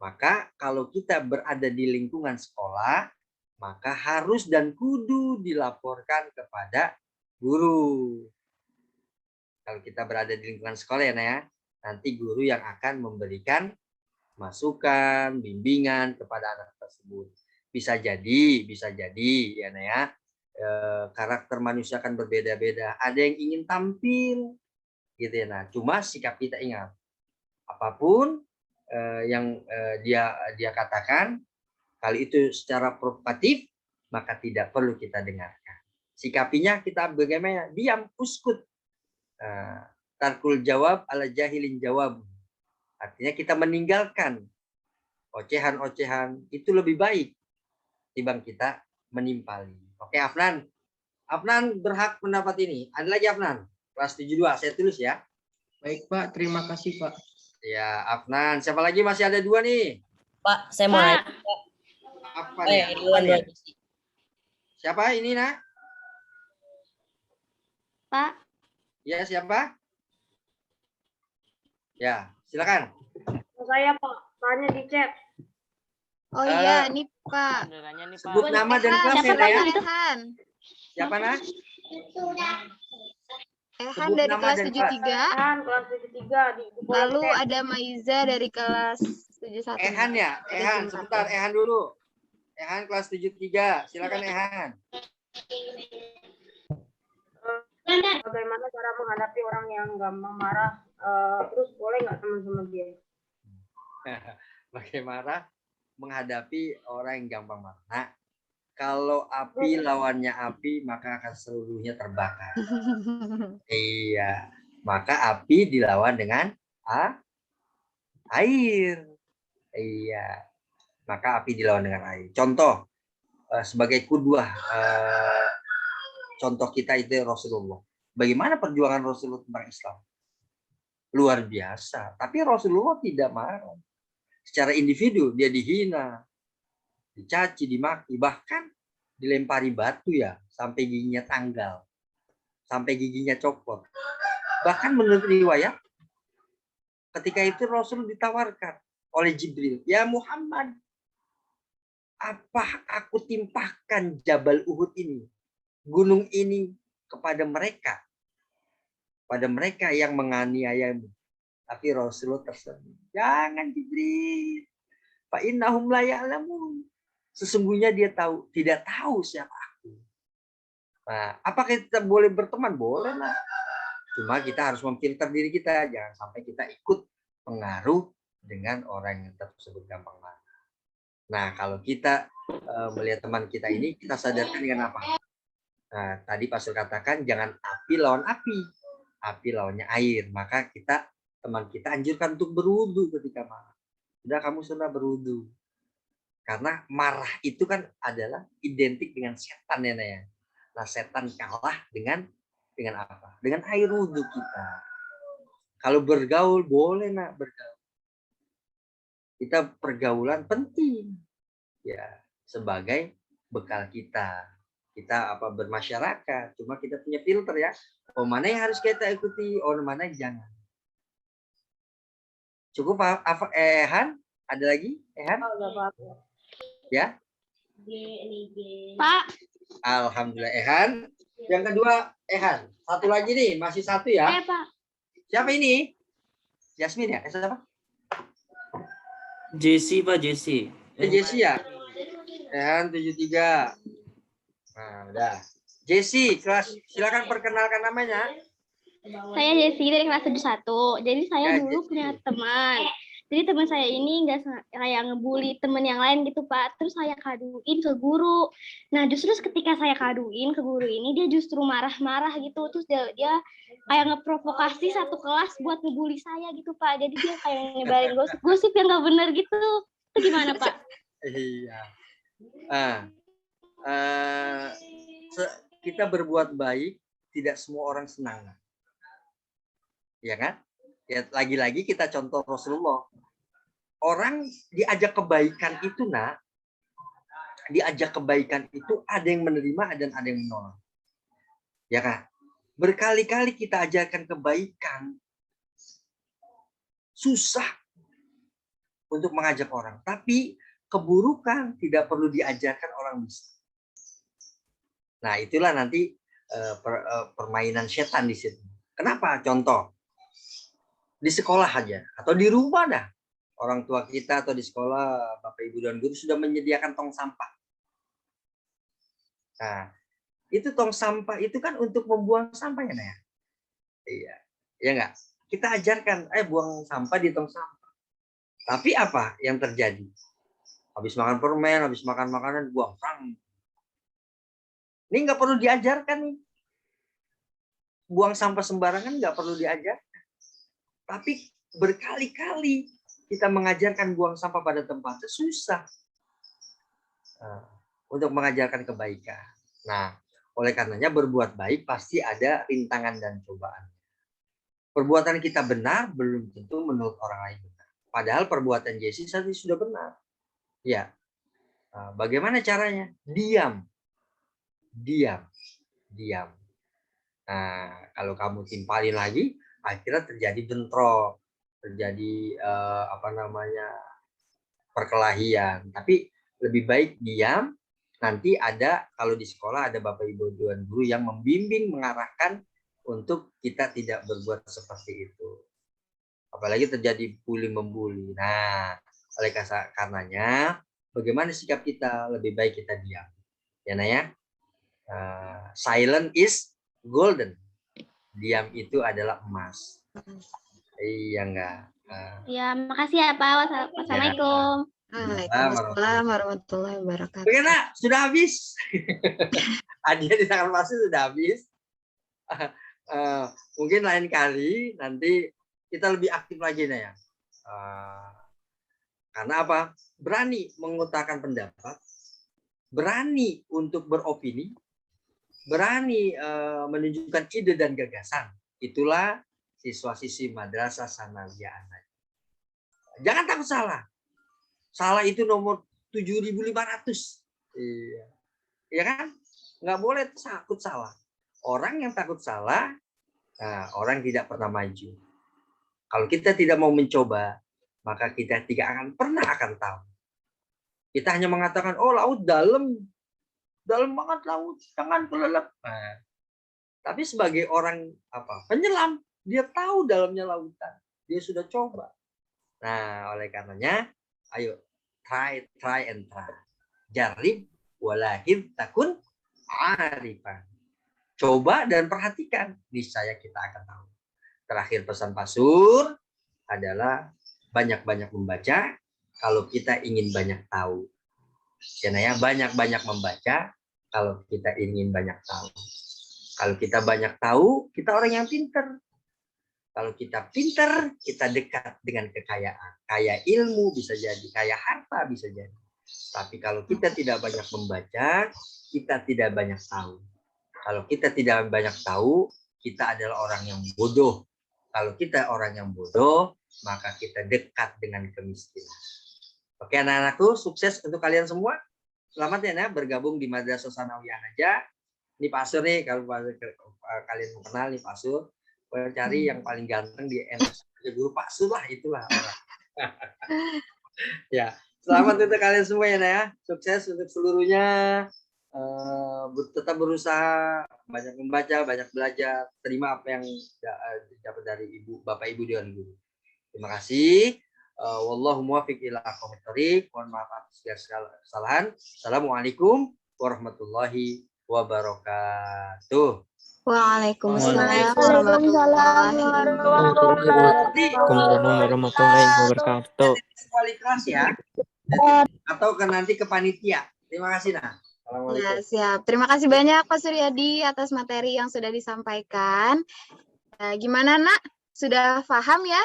maka kalau kita berada di lingkungan sekolah, maka harus dan kudu dilaporkan kepada guru. Kalau kita berada di lingkungan sekolah ya, Naya. nanti guru yang akan memberikan masukan, bimbingan kepada anak tersebut. Bisa jadi ya Nah ya, karakter manusia akan berbeda-beda. Ada yang ingin tampil, gitu ya. Nah, cuma sikap kita ingat, apapun yang dia katakan, kalau itu secara provokatif, maka tidak perlu kita dengarkan. Sikapinya kita bagaimana? Diam, uskut. Tarkul jawab ala jahilin jawab. Artinya kita meninggalkan ocehan-ocehan itu lebih baik timbang kita menimpali. Oke, Afnan. Afnan berhak mendapat ini. Ada lagi Afnan? Kelas 72, saya tulis ya. Baik Pak, terima kasih Pak. Ya, Afnan. Siapa lagi? Masih ada 2 nih. Pak, saya mau nanya. Apa nih? Siapa ini, Nak? Pak. Ya, siapa? Ya, silakan. Saya Pak, tanya di chat. Oh iya, ini Pak. Sebut nama dan kelas ya. Ehan. Siapa, Nak? Ehan Sebut dari nama kelas dan 73. Kan kelas 73 di Lalu ada Maiza dari kelas 71. Ehan ya? Ehan, sebentar. Ehan dulu. Ehan kelas 73. Silakan Ehan. Bagaimana cara menghadapi orang yang gampang marah? Terus boleh nggak teman sama dia? Bagaimana menghadapi orang yang gampang marah? Nah, kalau api lawannya api, maka akan seluruhnya terbakar. Iya, maka api dilawan dengan air. Iya, maka api dilawan dengan air. Contoh, sebagai kudwah, contoh kita itu Rasulullah. Bagaimana perjuangan Rasulullah tentang Islam? Luar biasa. Tapi Rasulullah tidak marah. Secara individu dia dihina, dicaci, dimaki, bahkan dilempari batu ya, sampai giginya tanggal, sampai giginya copot. Bahkan menurut riwayat, ketika itu Rasul ditawarkan oleh Jibril, ya Muhammad, apa aku timpahkan Jabal Uhud ini, gunung ini kepada mereka yang menganiayamu. Tapi Rasulullah tersenyum. Jangan Jibril. Fa innahum la ya'lamun. Sesungguhnya dia tidak tahu siapa aku. Nah, apakah kita boleh berteman? Boleh lah. Cuma kita harus memfilter diri kita. Jangan sampai kita ikut pengaruh dengan orang yang tersebut gampang marah. Nah, kalau kita melihat teman kita ini, kita sadarkan dengan apa? Nah, tadi Pak Sul katakan jangan api lawan api. Api lawannya air. Maka teman kita anjurkan untuk berwudu ketika marah. Sudah kamu sudah berwudu. Karena marah itu kan adalah identik dengan setan ya. Nah, setan kalah dengan apa? Dengan air wudu kita. Kalau bergaul boleh nak bergaul. Kita pergaulan penting. Ya, sebagai bekal kita. Kita bermasyarakat. Cuma kita punya filter ya. Oh, mana yang harus kita ikuti, oh mana yang jangan. Cukup Ehan? Ada lagi? Ehan? Ya? Pak. Alhamdulillah Ehan. Yang kedua Ehan. Satu lagi nih, masih satu ya. Pak. Siapa ini? Yasmin ya? Siapa? Jesse Pak, Jesse. Jesse ya? Ehan 73. Nah, udah. Jesse, kelas silakan perkenalkan namanya. Saya Jessi dari kelas 71. Jadi saya dulu punya teman. Jadi teman saya ini nggak kayak ngebully teman yang lain gitu Pak. Terus saya kaduin ke guru. Nah justru ketika saya kaduin ke guru ini dia justru marah-marah gitu. Terus dia kayak ngeprovokasi satu kelas buat ngebully saya gitu Pak. Jadi dia kayak nyebarin gosip yang nggak benar gitu. Itu gimana Pak? Iya. Kita berbuat baik, tidak semua orang senang. Ya kan? Ya, lagi-lagi kita contoh Rasulullah. Orang diajak kebaikan itu diajak kebaikan itu ada yang menerima dan ada yang menolak. Ya kan? Berkali-kali kita ajarkan kebaikan. Susah untuk mengajak orang. Tapi keburukan tidak perlu diajarkan orang bisa. Nah, itulah nanti permainan setan di situ. Kenapa? Contoh. di sekolah aja atau di rumah dah. Orang tua kita atau di sekolah, Bapak Ibu dan guru sudah menyediakan tong sampah. Nah, itu tong sampah itu kan untuk membuang sampah ya, Naya? Iya. Ya enggak? Kita ajarkan, buang sampah di tong sampah. Tapi apa yang terjadi? Habis makan permen, habis makan makanan, buang sampah. Ini nggak perlu diajarkan nih. Buang sampah sembarangan nggak perlu diajarkan. Tapi berkali-kali kita mengajarkan buang sampah pada tempatnya susah. Untuk mengajarkan kebaikan. Nah, oleh karenanya berbuat baik pasti ada rintangan dan cobaan. Perbuatan kita benar belum tentu menurut orang lain benar. Padahal perbuatan Jesse tadi sudah benar. Ya. Bagaimana caranya? Diam. Nah, kalau kamu timpalin lagi, akhirnya terjadi bentrok, terjadi perkelahian. Tapi lebih baik diam. Nanti ada, kalau di sekolah ada Bapak Ibu dan guru yang membimbing, mengarahkan untuk kita tidak berbuat seperti itu. Apalagi terjadi bully membuli. Nah, oleh karenanya, bagaimana sikap kita? Lebih baik kita diam. Ya, Naya? Silent is golden. Diam itu adalah emas. Iya enggak? Ya, makasih ya Pak. Wassalamualaikum. Waalaikumsalam warahmatullahi wabarakatuh. Oke, Nak, sudah habis. Hadiah di tangan masih sudah habis. Mungkin lain kali nanti kita lebih aktif lagi nih ya. Karena apa? Berani mengutarakan pendapat, berani untuk beropini, berani menunjukkan ide dan gagasan. Itulah siswa-siswi Madrasah Sanawiyah An Najah. Jangan takut salah. Salah itu nomor 7.500. Iya. Ya kan? Nggak boleh takut salah. Orang yang takut salah, orang tidak pernah maju. Kalau kita tidak mau mencoba, maka kita tidak akan tahu. Kita hanya mengatakan, oh laut dalam banget laut, jangan kelelep. Tapi sebagai orang penyelam, dia tahu dalamnya lautan, dia sudah coba. Nah, oleh karenanya, ayo try and try. Jarib walakin takun arifan. Coba dan perhatikan, niscaya kita akan tahu. Terakhir pesan Pak Sur adalah banyak-banyak membaca kalau kita ingin banyak tahu. Ya, banyak-banyak membaca kalau kita ingin banyak tahu. Kalau kita banyak tahu, kita orang yang pintar. Kalau kita pintar, kita dekat dengan kekayaan. Kaya ilmu bisa jadi, kaya harta bisa jadi. Tapi kalau kita tidak banyak membaca, kita tidak banyak tahu. Kalau kita tidak banyak tahu, kita adalah orang yang bodoh. Kalau kita orang yang bodoh, maka kita dekat dengan kemiskinan. Oke anak-anakku, sukses untuk kalian semua. Selamat ya bergabung di Madrasah Sanawiyah An Najah. Ini Pak Sur nih, kalau kalian mau kenal nih Pak Sur. Cari yang paling ganteng di guru Pak Sur lah, itulah orang. Ya, selamat untuk kalian semua ya, sukses untuk seluruhnya. Tetap berusaha, banyak membaca, banyak belajar, terima apa yang dapat dari Bapak Ibu dan guru. Terima kasih. Wallahu muwaffiq ila aqwamit thoriq. Mohon maaf atas segala kesalahan. Assalamualaikum warahmatullahi wabarakatuh. Waalaikumsalam warahmatullahi wabarakatuh. Wali kelas ya. Atau nanti ke panitia. Terima kasih nah. Ya, siap. Terima kasih banyak Pak Suryadi atas materi yang sudah disampaikan. Gimana Nak? Sudah paham ya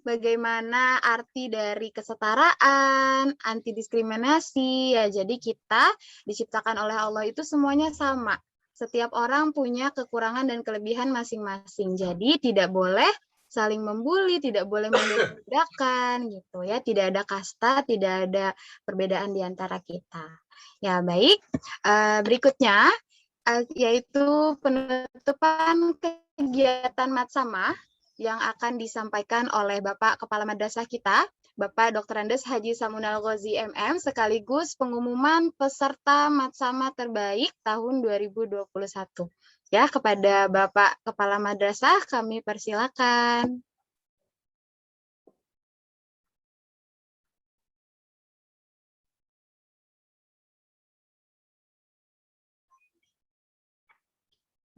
bagaimana arti dari kesetaraan, anti diskriminasi? Ya, jadi kita diciptakan oleh Allah itu semuanya sama. Setiap orang punya kekurangan dan kelebihan masing-masing. Jadi tidak boleh saling membuli, tidak boleh membedakan gitu ya. Tidak ada kasta, tidak ada perbedaan di antara kita. Ya, baik. Berikutnya yaitu penutupan kegiatan Matsama yang akan disampaikan oleh Bapak Kepala Madrasah kita, Bapak Dr. Andes Haji Samunal Ghazi MM, sekaligus pengumuman peserta Matsama terbaik tahun 2021. Ya, kepada Bapak Kepala Madrasah kami persilakan.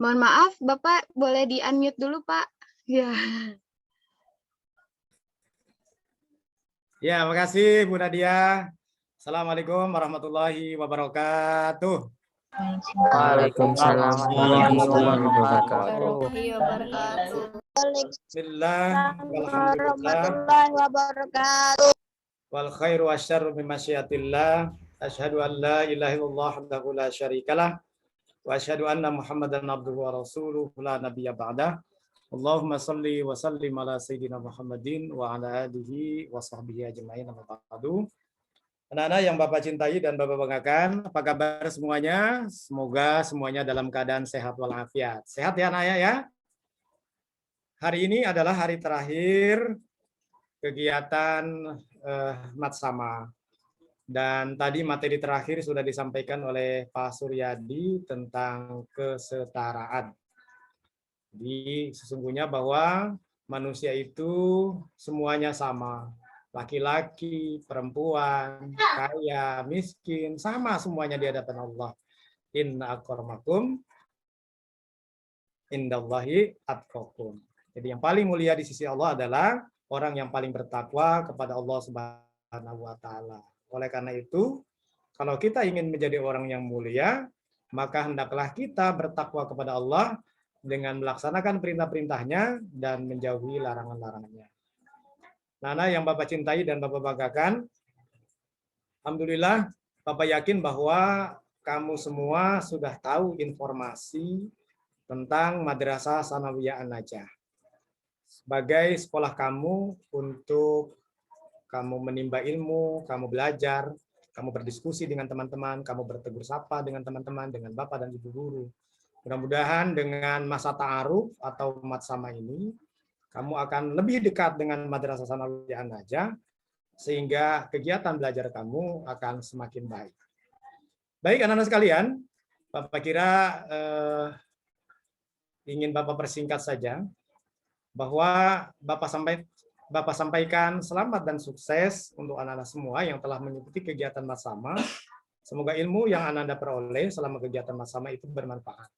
Mohon maaf, Bapak boleh di-unmute dulu, Pak. Ya. Ya, makasih Bu Nadia. Assalamualaikum warahmatullahi wabarakatuh. Waalaikumsalam warahmatullahi wabarakatuh. Bismillah, wabarakatuh. wal khairu wasyarru min masyiatillah. Asyhadu an la ilaha illallah wahdahu la syarikalah wa asyhadu anna Muhammadan abduhu wa rasuluhu la nabiyya ba'dah. Allahumma salli wa sallim ala sayyidina Muhammadin wa ala alihi wa sahbihi ajma'in amma ba'du. Anak-anak yang Bapak cintai dan Bapak banggakan, apa kabar semuanya? Semoga semuanya dalam keadaan sehat walafiat. Sehat ya anak ya? Hari ini adalah hari terakhir kegiatan Matsama. Dan tadi materi terakhir sudah disampaikan oleh Pak Suryadi tentang kesetaraan. Jadi sesungguhnya bahwa manusia itu semuanya sama. Laki-laki, perempuan, kaya, miskin, sama semuanya di hadapan Allah. Inna akramakum indallahi atqakum. Jadi yang paling mulia di sisi Allah adalah orang yang paling bertakwa kepada Allah Subhanahu wa taala. Oleh karena itu, kalau kita ingin menjadi orang yang mulia, maka hendaklah kita bertakwa kepada Allah dengan melaksanakan perintah-perintahnya dan menjauhi larangan-larangannya. Nah, yang Bapak cintai dan Bapak banggakan, alhamdulillah Bapak yakin bahwa kamu semua sudah tahu informasi tentang Madrasah Tsanawiyah An-Najah. Sebagai sekolah kamu untuk kamu menimba ilmu, kamu belajar, kamu berdiskusi dengan teman-teman, kamu bertegur sapa dengan teman-teman, dengan Bapak dan Ibu guru. Mudah-mudahan dengan masa ta'aruf atau matsama ini, kamu akan lebih dekat dengan Madrasah Tsanawiyah An-Najah, sehingga kegiatan belajar kamu akan semakin baik. Baik anak-anak sekalian, Bapak kira ingin Bapak persingkat saja, bahwa Bapak sampaikan selamat dan sukses untuk anak-anak semua yang telah mengikuti kegiatan Matsama. Semoga ilmu yang anak-anak peroleh selama kegiatan Matsama itu bermanfaat.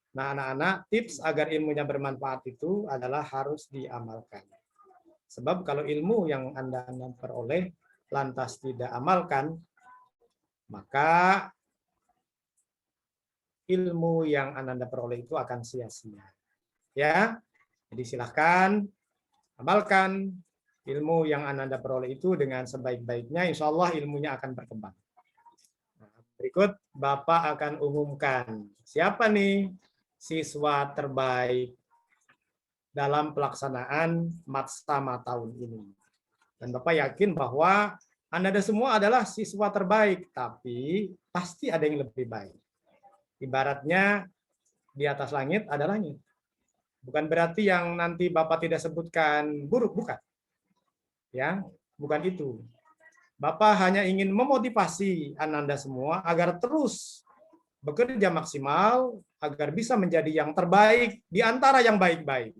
Nah, anak-anak, tips agar ilmunya bermanfaat itu adalah harus diamalkan. Sebab kalau ilmu yang Anda peroleh lantas tidak amalkan, maka ilmu yang Anda peroleh itu akan sia-sia. Ya, jadi silahkan amalkan ilmu yang Anda peroleh itu dengan sebaik-baiknya. Insya Allah ilmunya akan berkembang. Nah, berikut Bapak akan umumkan siapa nih siswa terbaik dalam pelaksanaan Matsama tahun ini. Dan Bapak yakin bahwa Anda semua adalah siswa terbaik, tapi pasti ada yang lebih baik. Ibaratnya di atas langit ada langit. Bukan berarti yang nanti Bapak tidak sebutkan buruk, bukan. Ya, bukan itu. Bapak hanya ingin memotivasi Anda semua agar terus bekerja maksimal, agar bisa menjadi yang terbaik di antara yang baik-baik.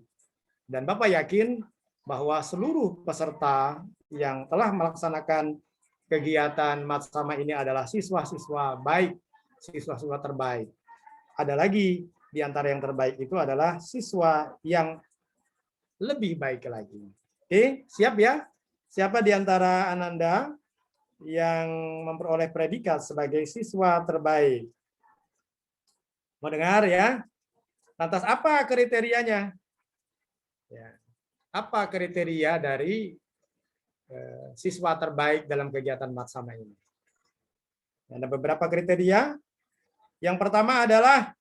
Dan Bapak yakin bahwa seluruh peserta yang telah melaksanakan kegiatan Matsama ini adalah siswa-siswa baik, siswa-siswa terbaik. Ada lagi di antara yang terbaik itu adalah siswa yang lebih baik lagi. Oke, siap ya? Siapa di antara Ananda yang memperoleh predikat sebagai siswa terbaik? Mau dengar ya? Lantas apa kriterianya? Ya. Apa kriteria dari siswa terbaik dalam kegiatan Matsama ini? Ada beberapa kriteria. Yang pertama adalah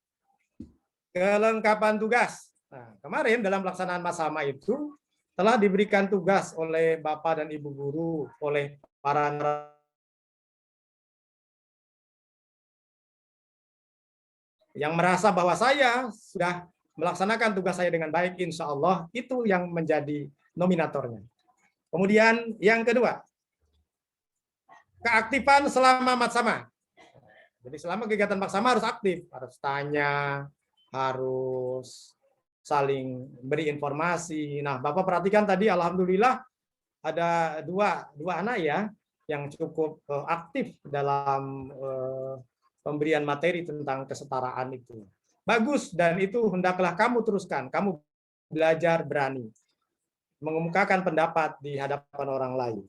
kelengkapan tugas. Nah, kemarin dalam pelaksanaan Matsama itu telah diberikan tugas oleh Bapak dan Ibu guru, oleh para yang merasa bahwa saya sudah melaksanakan tugas saya dengan baik, insya Allah itu yang menjadi nominatornya. Kemudian yang kedua, keaktifan selama Matsama. Jadi selama kegiatan Matsama harus aktif, harus tanya, harus saling beri informasi. Nah, Bapak perhatikan tadi, alhamdulillah ada dua anak ya yang cukup aktif dalam pemberian materi tentang kesetaraan itu. bagus dan itu hendaklah kamu teruskan. Kamu belajar berani mengemukakan pendapat di hadapan orang lain.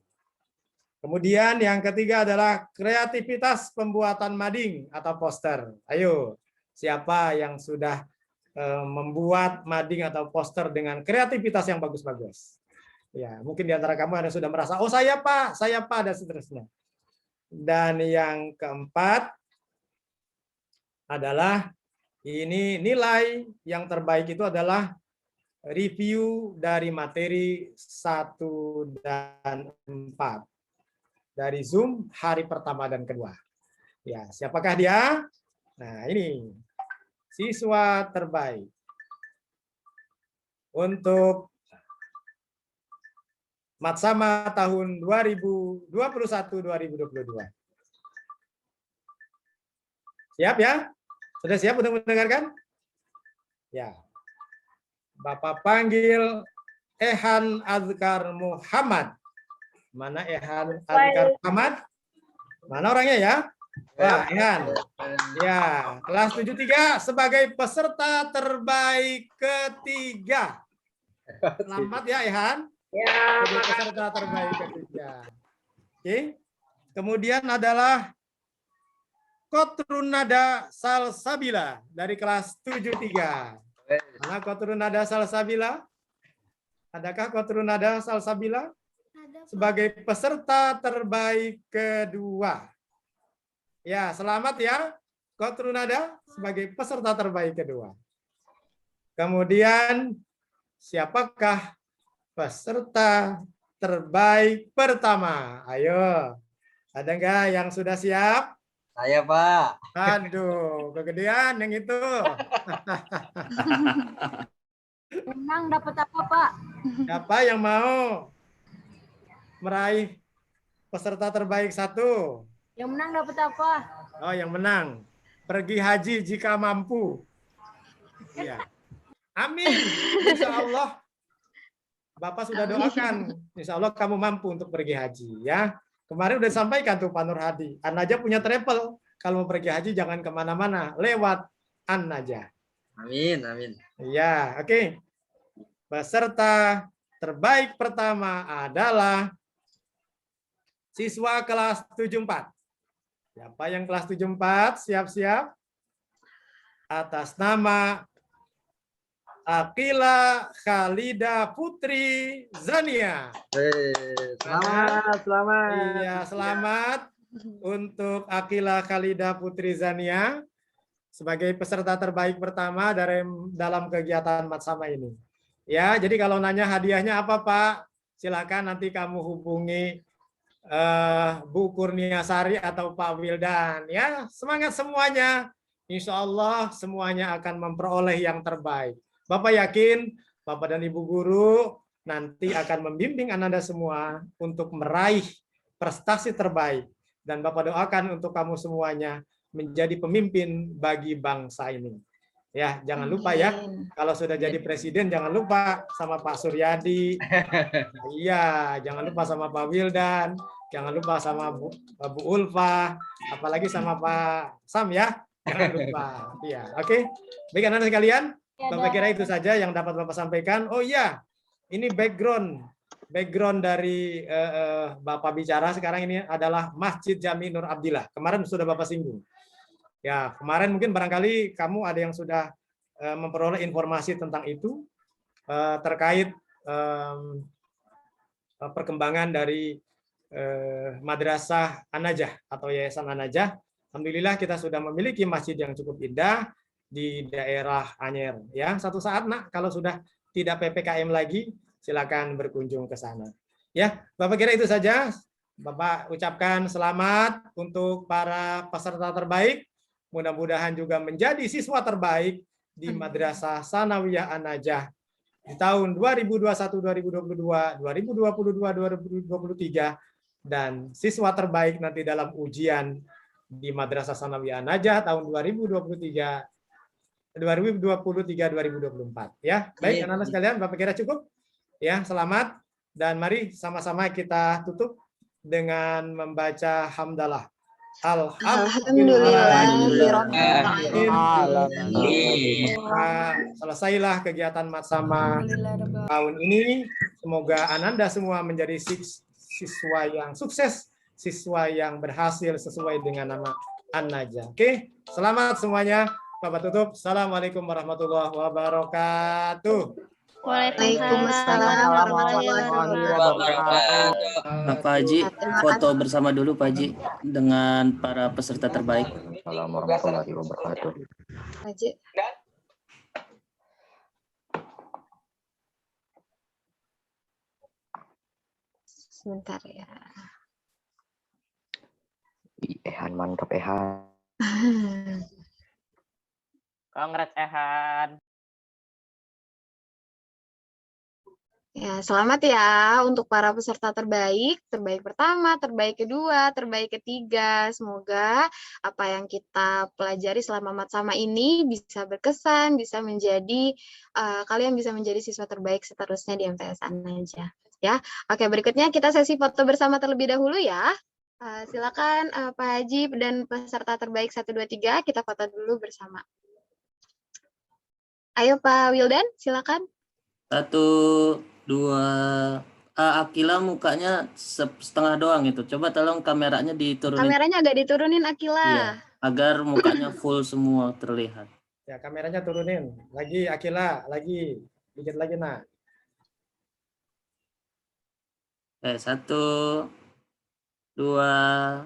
Kemudian yang ketiga adalah kreativitas pembuatan mading atau poster. Ayo, siapa yang sudah membuat mading atau poster dengan kreativitas yang bagus-bagus? Ya, mungkin di antara kamu ada yang sudah merasa, oh saya Pak, dan seterusnya. Dan yang keempat adalah ini nilai yang terbaik itu adalah review dari materi 1 dan 4 dari Zoom hari pertama dan kedua. Ya, siapakah dia? Nah, ini siswa terbaik untuk Matsama tahun 2021-2022. Siap ya? Sudah siap untuk mendengarkan? Ya. Bapak panggil Ehan Azkar Muhammad. Mana Ehan Azkar Muhammad? Mana orangnya ya? Wah, Ehan. Ya, kelas 73 sebagai peserta terbaik ketiga. Selamat ya, Ehan. Ya, Sebagai peserta terbaik ketiga. Oke. Kemudian adalah Kotrunada Salsabila dari kelas 73. Mana Kotrunada Salsabila? Adakah Kotrunada Salsabila? Sebagai peserta terbaik kedua. Ya, selamat ya Kotrunada sebagai peserta terbaik kedua. Kemudian siapakah peserta terbaik pertama? Ayo, ada enggak yang sudah siap? Saya, Pak. Aduh, kegedean yang itu. menang dapat apa, Pak? Siapa yang mau meraih peserta terbaik 1? Yang menang dapat apa? Oh, yang menang. Pergi haji jika mampu. Ya. Amin. Insya Allah. Bapak sudah doakan. Insya Allah kamu mampu untuk pergi haji. Ya. Kemarin udah disampaikan tuh Pak Nur Hadi. An-Najah punya travel. Kalau mau pergi haji jangan kemana-mana. Lewat An-Najah. Amin, amin. Ya, oke. Peserta terbaik pertama adalah siswa kelas 74. Siapa yang kelas 74? Siap-siap. Atas nama Akila Khalida Putri Zania. Selamat. Iya, selamat untuk Akila Khalida Putri Zania sebagai peserta terbaik pertama dalam kegiatan Matsama ini. Ya, jadi kalau nanya hadiahnya apa, Pak? Silakan nanti kamu hubungi Bu Kurniasari atau Pak Wildan. Ya, semangat semuanya. Insya Allah semuanya akan memperoleh yang terbaik. Bapak yakin Bapak dan Ibu guru nanti akan membimbing Ananda semua untuk meraih prestasi terbaik. Dan Bapak doakan untuk kamu semuanya menjadi pemimpin bagi bangsa ini. Ya, jangan lupa ya, kalau sudah jadi presiden jangan lupa sama Pak Suryadi. Iya, jangan lupa sama Pak Wildan, jangan lupa sama Bu Ulfa, apalagi sama Pak Sam ya. Jangan lupa. Iya, oke. Baik anak-anak sekalian, Bapak kira itu saja yang dapat Bapak sampaikan. Oh iya, ini background dari Bapak bicara sekarang ini adalah Masjid Jami Nur Abdillah. Kemarin sudah Bapak singgung. Ya, kemarin mungkin barangkali kamu ada yang sudah memperoleh informasi tentang itu terkait perkembangan dari Madrasah An-Najah atau Yayasan An-Najah. Alhamdulillah kita sudah memiliki masjid yang cukup indah di daerah Anyer. Ya, satu saat nak kalau sudah tidak PPKM lagi, silakan berkunjung ke sana. Ya, Bapak kira itu saja. Bapak ucapkan selamat untuk para peserta terbaik. Mudah-mudahan juga menjadi siswa terbaik di Madrasah Sanawiyah An-Najah di tahun 2021-2022, 2022-2023, dan siswa terbaik nanti dalam ujian di Madrasah Sanawiyah An-Najah tahun 2023-2024. Ya, baik anak-anak sekalian, Bapak kira cukup? Ya, selamat dan mari sama-sama kita tutup dengan membaca hamdalah. Selesailah kegiatan Matsama tahun ini. Semoga Ananda semua menjadi siswa yang sukses, siswa yang berhasil sesuai dengan nama An-Najah. Oke, selamat semuanya. Bapak tutup. Assalamualaikum warahmatullahi wabarakatuh. Waalaikumsalam warahmatullahi wabarakatuh. Nah, Pak Haji, foto bersama dulu Pak Haji dengan para peserta terbaik. Assalamualaikum warahmatullahi wabarakatuh. Haji. Sebentar ya. Ehan mantap Ehan. Kongres Ehan. Ya, selamat ya untuk para peserta terbaik pertama, terbaik kedua, terbaik ketiga. Semoga apa yang kita pelajari selama Matsama ini bisa berkesan, bisa menjadi kalian bisa menjadi siswa terbaik seterusnya di MTS An-Najah. Ya, oke, berikutnya kita sesi foto bersama terlebih dahulu ya. Silakan Pak Haji dan peserta terbaik 1, 2, 3 kita foto dulu bersama. Ayo Pak Wildan, silakan. 1, 2. Akila mukanya setengah doang itu. Coba tolong kameranya diturunin. Kameranya agak diturunin Akila. Iya, agar mukanya full semua terlihat. Ya, kameranya turunin. Lagi Akila, lagi. Dikit lagi, nak. 1, 2,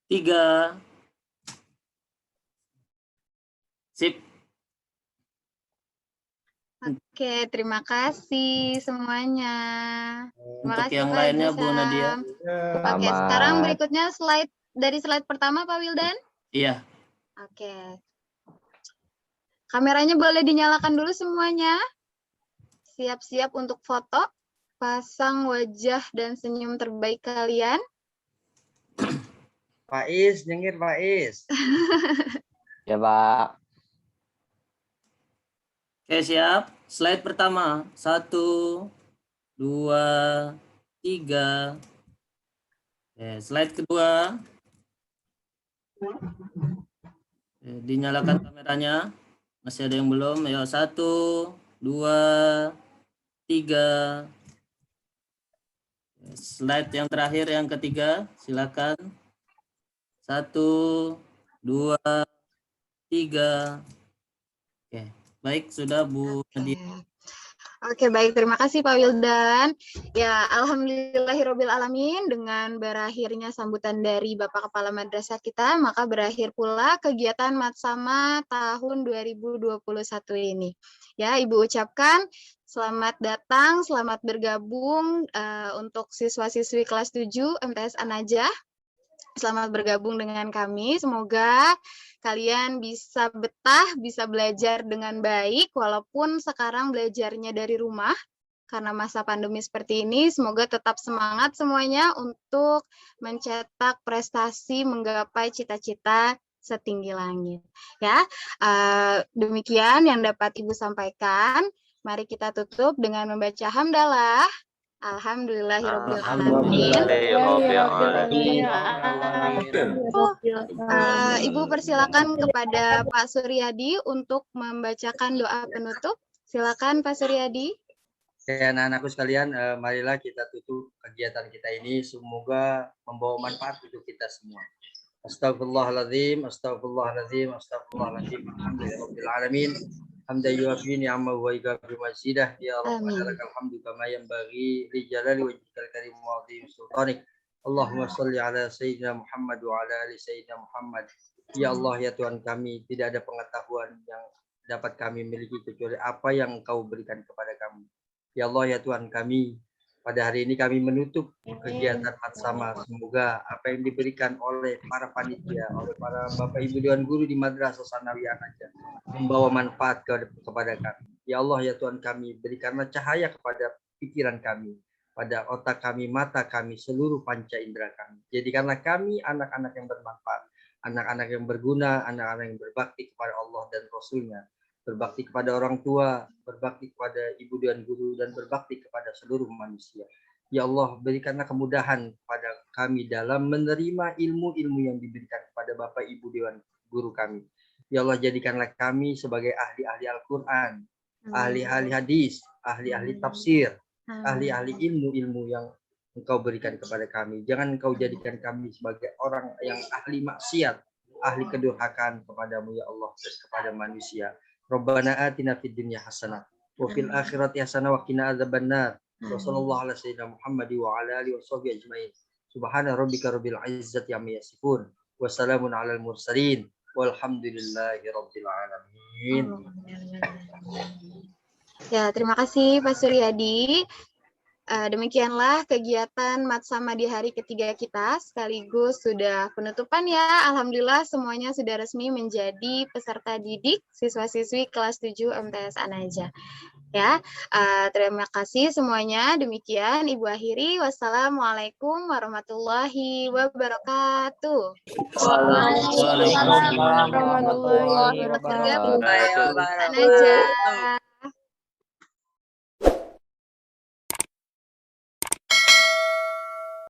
3. Sip. Oke, terima kasih semuanya. Terima Untuk kasih yang Pak lainnya Haji Bu Nadia. Sam. Oke, sekarang berikutnya dari slide pertama Pak Wildan. Iya. Oke. Kameranya boleh dinyalakan dulu semuanya. Siap-siap untuk foto. Pasang wajah dan senyum terbaik kalian. Faiz, nyengir Faiz. Ya, Pak. Oke, siap. Slide pertama. 1, 2, 3. Slide kedua. Dinyalakan kameranya. Masih ada yang belum. Ayo, 1, 2, 3. Slide yang terakhir, yang ketiga. Silakan. 1, 2, 3. Oke. Baik, sudah Bu Nadia. Oke, baik. Terima kasih Pak Wildan. Ya, alhamdulillahirabbil alamin, dengan berakhirnya sambutan dari Bapak Kepala Madrasah kita, maka berakhir pula kegiatan Matsama tahun 2021 ini. Ya, Ibu ucapkan selamat datang, selamat bergabung untuk siswa-siswi kelas 7 MTS An-Najah. Selamat bergabung dengan kami. Semoga kalian bisa betah, bisa belajar dengan baik, walaupun sekarang belajarnya dari rumah karena masa pandemi seperti ini. Semoga tetap semangat semuanya untuk mencetak prestasi, menggapai cita-cita setinggi langit. Ya, demikian yang dapat Ibu sampaikan. Mari kita tutup dengan membaca hamdalah. Alhamdulillahirabbil alamin. Ibu persilakan kepada Pak Suryadi untuk membacakan doa penutup. Silakan Pak Suryadi. Ya, anak-anakku sekalian, marilah kita tutup kegiatan kita ini. Semoga membawa manfaat untuk kita semua. Astagfirullahaladzim, astagfirullahaladzim, astagfirullahaladzim. Alhamdulillahirabbil alamin. Hamdan yuwafi ni'amahu wa yukafi mazidah. Ya Rabbana lakal hamdu kama yanbaghi li jalali wajhikal karim wa 'azimi sultanik. Allahumma shalli ala sayyidina Muhammad wa ala ali sayyidina Muhammad. Ya Allah, ya Tuhan kami, tidak ada pengetahuan yang dapat kami miliki kecuali apa yang Engkau berikan kepada kami. Ya Allah, ya Tuhan kami, pada hari ini kami menutup kegiatan Matsama. Semoga apa yang diberikan oleh para panitia, oleh para Bapak Ibu Dewan Guru di Madrasah Sanawiyah An-Najah membawa manfaat kepada kami. Ya Allah, ya Tuhan kami, berikanlah cahaya kepada pikiran kami, pada otak kami, mata kami, seluruh panca indera kami. Jadikanlah kami anak-anak yang bermanfaat, anak-anak yang berguna, anak-anak yang berbakti kepada Allah dan Rasul-Nya, berbakti kepada orang tua, berbakti kepada ibu dan guru, dan berbakti kepada seluruh manusia. Ya Allah, berikanlah kemudahan pada kami dalam menerima ilmu-ilmu yang diberikan kepada Bapak Ibu Dewan Guru kami. Ya Allah, jadikanlah kami sebagai ahli-ahli Al-Quran, ahli-ahli hadis, ahli-ahli tafsir, ahli-ahli ilmu-ilmu yang Engkau berikan kepada kami. Jangan Engkau jadikan kami sebagai orang yang ahli maksiat, ahli kedurhakaan kepadamu ya Allah, dan kepada manusia. Rabbana atina fid dunya hasanah wa fil akhirati hasanah wa qina adzabannar. Wa sallallahu ala sayyidina Muhammad wa ala alihi washabbihi ajmain. Subhana rabbika rabbil izzati amma yasifun wa salamun alal mursalin walhamdulillahi rabbil alamin. Ya, terima kasih Pak Suryadi. Demikianlah kegiatan Matsama di hari ketiga kita, sekaligus sudah penutupan ya. Alhamdulillah semuanya sudah resmi menjadi peserta didik siswa-siswi kelas 7 MTS An-Najah. Ya, terima kasih semuanya. Demikian Ibu akhiri. Wassalamualaikum warahmatullahi wabarakatuh. Waalaikumsalam warahmatullahi wabarakatuh. An-Najah.